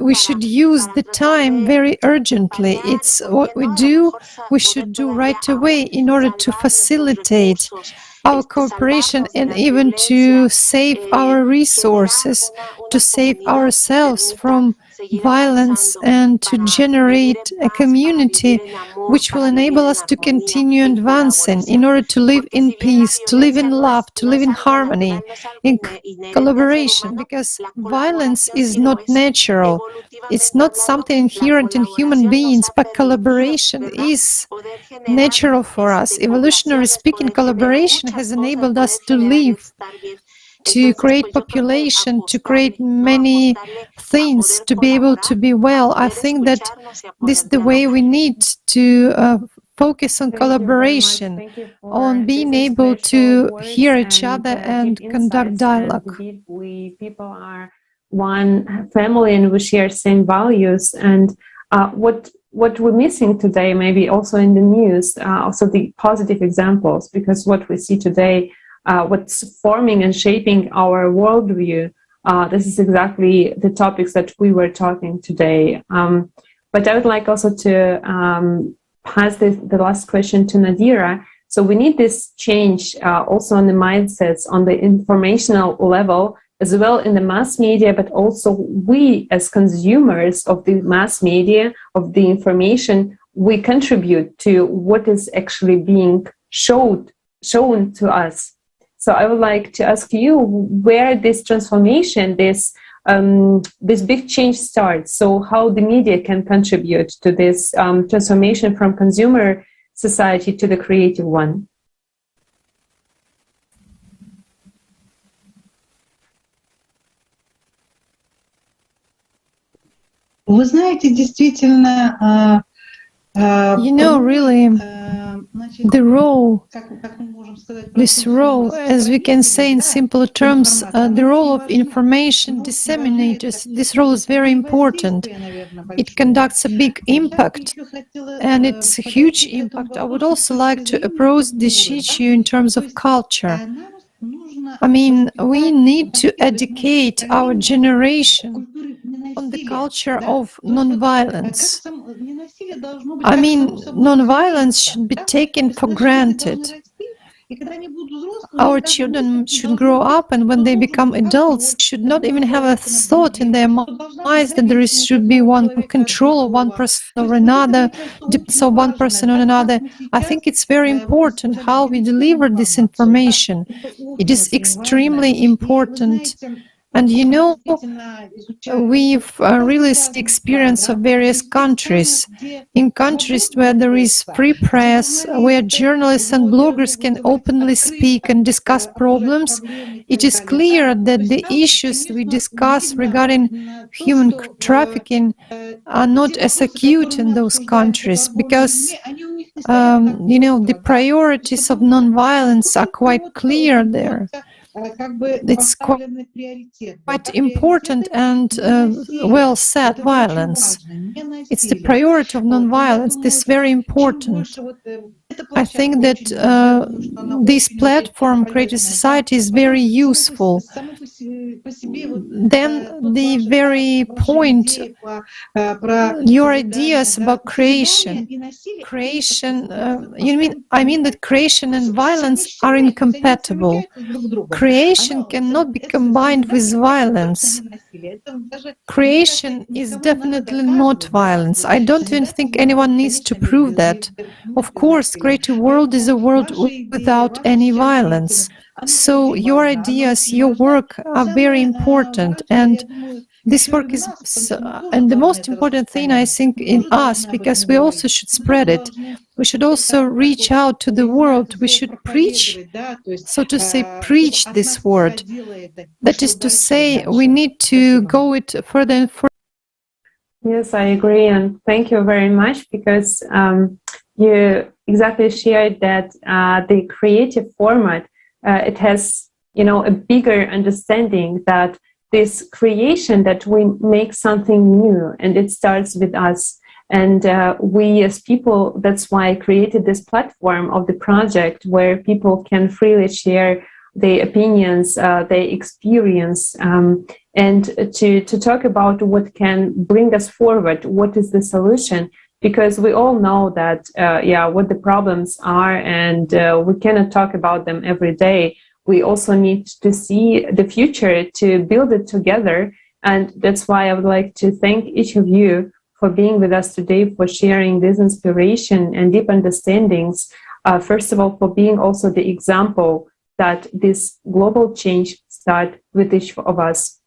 we should use the time very urgently. It's what we should do right away in order to facilitate our cooperation and even to save our resources, to save ourselves from violence, and to generate a community which will enable us to continue advancing in order to live in peace, to live in love, to live in harmony, in collaboration, because violence is not natural. It's not something inherent in human beings, but collaboration is natural for us. Evolutionary speaking, collaboration has enabled us to live, to create population, to create many things, to be able to be well. I think that this is the way we need to focus on collaboration, on being able to hear each other and conduct dialogue. We people are one family, and we share same values. And what we're missing today, maybe also in the news, also the positive examples, because what we see today, what's forming and shaping our worldview, this is exactly the topics that we were talking today. But I would like also to pass the last question to Nodira. So we need this change also on the mindsets, on the informational level, as well in the mass media, but also we as consumers of the mass media, of the information, we contribute to what is actually being shown to us. So I would like to ask you where this transformation, this big change starts. So how the media can contribute to this transformation from consumer society to the creative one. Вы знаете, действительно, really, the role, this role, as we can say in simple terms, the role of information disseminators, this role is very important. It conducts a big impact, and it's a huge impact. I would also like to approach this issue in terms of culture. I mean, we need to educate our generation on the culture of non-violence. I mean, non-violence should be taken for granted. Our children should grow up, and when they become adults, should not even have a thought in their minds that there should be one control of one person or another, depends on one person on another. I think it's very important how we deliver this information. It is extremely important. And we've really experience of various countries. In countries where there is free press, where journalists and bloggers can openly speak and discuss problems, it is clear that the issues we discuss regarding human trafficking are not as acute in those countries because, the priorities of non-violence are quite clear there. It's quite important and well said, violence. It's the priority of non-violence. This is very important. I think that this platform, Creative Society, is very useful. Then the very point, your ideas about creation. I mean that creation and violence are incompatible. Creation cannot be combined with violence. Creation is definitely not violence. I don't even think anyone needs to prove that. Of course, creative world is a world without any violence. So your ideas, your work are very important, and this work is, and the most important thing I think in us, because we also should spread it. We should also reach out to the world. We should preach, so to say, preach this word. That is to say, we need to go it further and further. Yes, I agree, and thank you very much, because you exactly shared that the creative format, it has, a bigger understanding that this creation, that we make something new, and it starts with us. And we as people, that's why I created this platform of the project where people can freely share their opinions, their experience, and to talk about what can bring us forward, what is the solution. Because we all know that, what the problems are, and we cannot talk about them every day. We also need to see the future, to build it together. And that's why I would like to thank each of you for being with us today, for sharing this inspiration and deep understandings. First of all, for being also the example that this global change starts with each of us.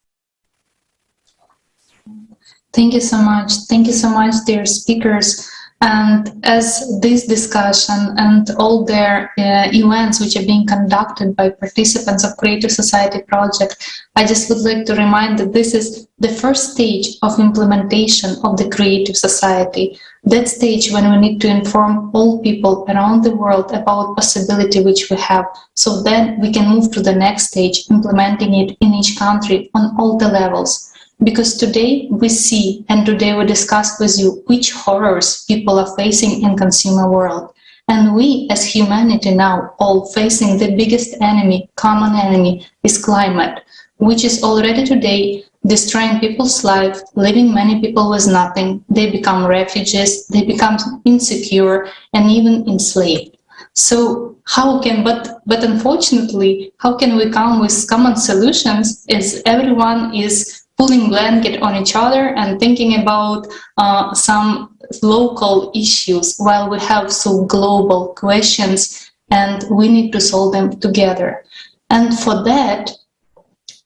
Thank you so much. Thank you so much, dear speakers. And as this discussion and all their events which are being conducted by participants of Creative Society project, I just would like to remind that this is the first stage of implementation of the Creative Society. That stage when we need to inform all people around the world about possibility which we have. So then we can move to the next stage, implementing it in each country on all the levels. Because today we see, and today we discussed with you, which horrors people are facing in consumer world. And we as humanity now all facing the biggest enemy, common enemy, is climate, which is already today destroying people's life, leaving many people with nothing. They become refugees, they become insecure and even enslaved. So but unfortunately, how can we come with common solutions if everyone is pulling blanket on each other and thinking about some local issues while we have so global questions and we need to solve them together? And for that,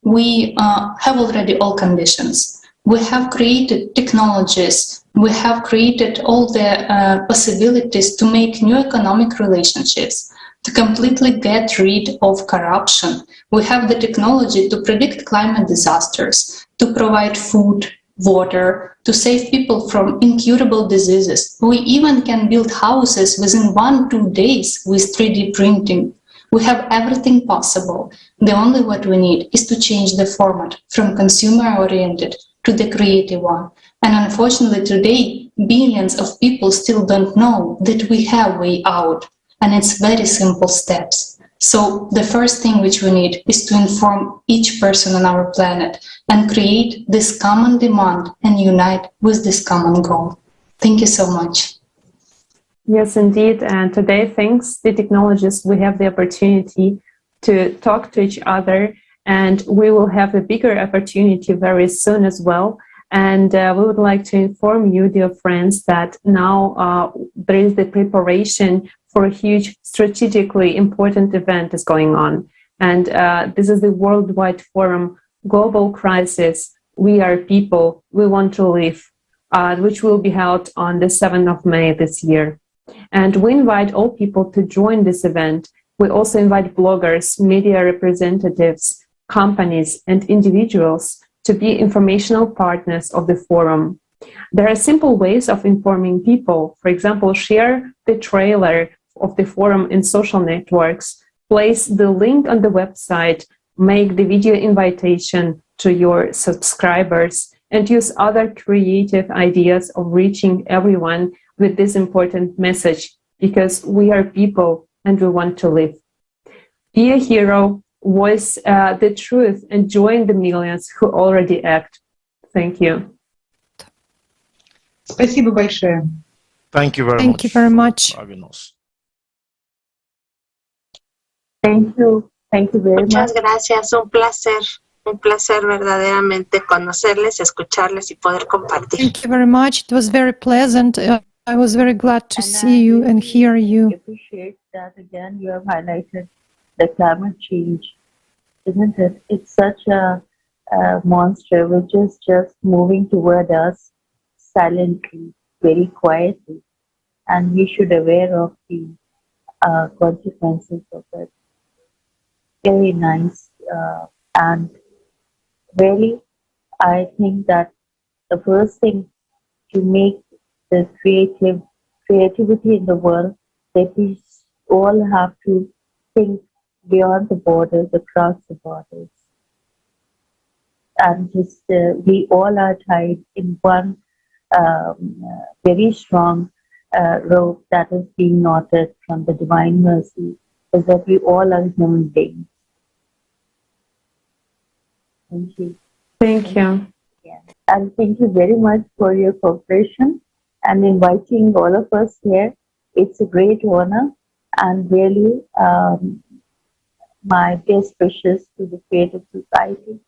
we have already all conditions. We have created technologies. We have created all the possibilities to make new economic relationships, to completely get rid of corruption. We have the technology to predict climate disasters, to provide food, water, to save people from incurable diseases. We even can build houses within 1-2 days with 3D printing. We have everything possible. The only what we need is to change the format from consumer-oriented to the creative one. And unfortunately today, billions of people still don't know that we have way out. And it's very simple steps. So the first thing which we need is to inform each person on our planet and create this common demand and unite with this common goal. Thank you so much. Yes, indeed. And today, thanks to technologies, we have the opportunity to talk to each other, and we will have a bigger opportunity very soon as well. And we would like to inform you, dear friends, that now there is the preparation for a huge strategically important event is going on. And this is the Worldwide Forum, Global Crisis, We Are People, We Want to Live, which will be held on the 7th of May this year. And we invite all people to join this event. We also invite bloggers, media representatives, companies, and individuals to be informational partners of the forum. There are simple ways of informing people. For example, share the trailer of the forum in social networks, place the link on the website, make the video invitation to your subscribers, and use other creative ideas of reaching everyone with this important message, because we are people and we want to live. Be a hero, voice the truth, and join the millions who already act. Thank you. Спасибо большое. Thank you very much. Thank you very much. for having us. Thank you. Thank you very Muchas much. gracias, un placer verdaderamente conocerles, escucharles y poder compartir. Thank you very much. It was very pleasant. I was very glad to see you and hear you. I appreciate that again you have highlighted the climate change, isn't it? It's such a monster which is just moving toward us silently, very quietly, and we should be aware of the consequences of it. Very nice, and really, I think that the first thing to make the creativity in the world, that we all have to think beyond the borders, across the borders, and just we all are tied in one very strong rope that is being knotted from the divine mercy, is that we all are human beings. Thank you. Thank you. Yeah. And thank you very much for your cooperation and inviting all of us here. It's a great honor, and really my best wishes to the Creative Society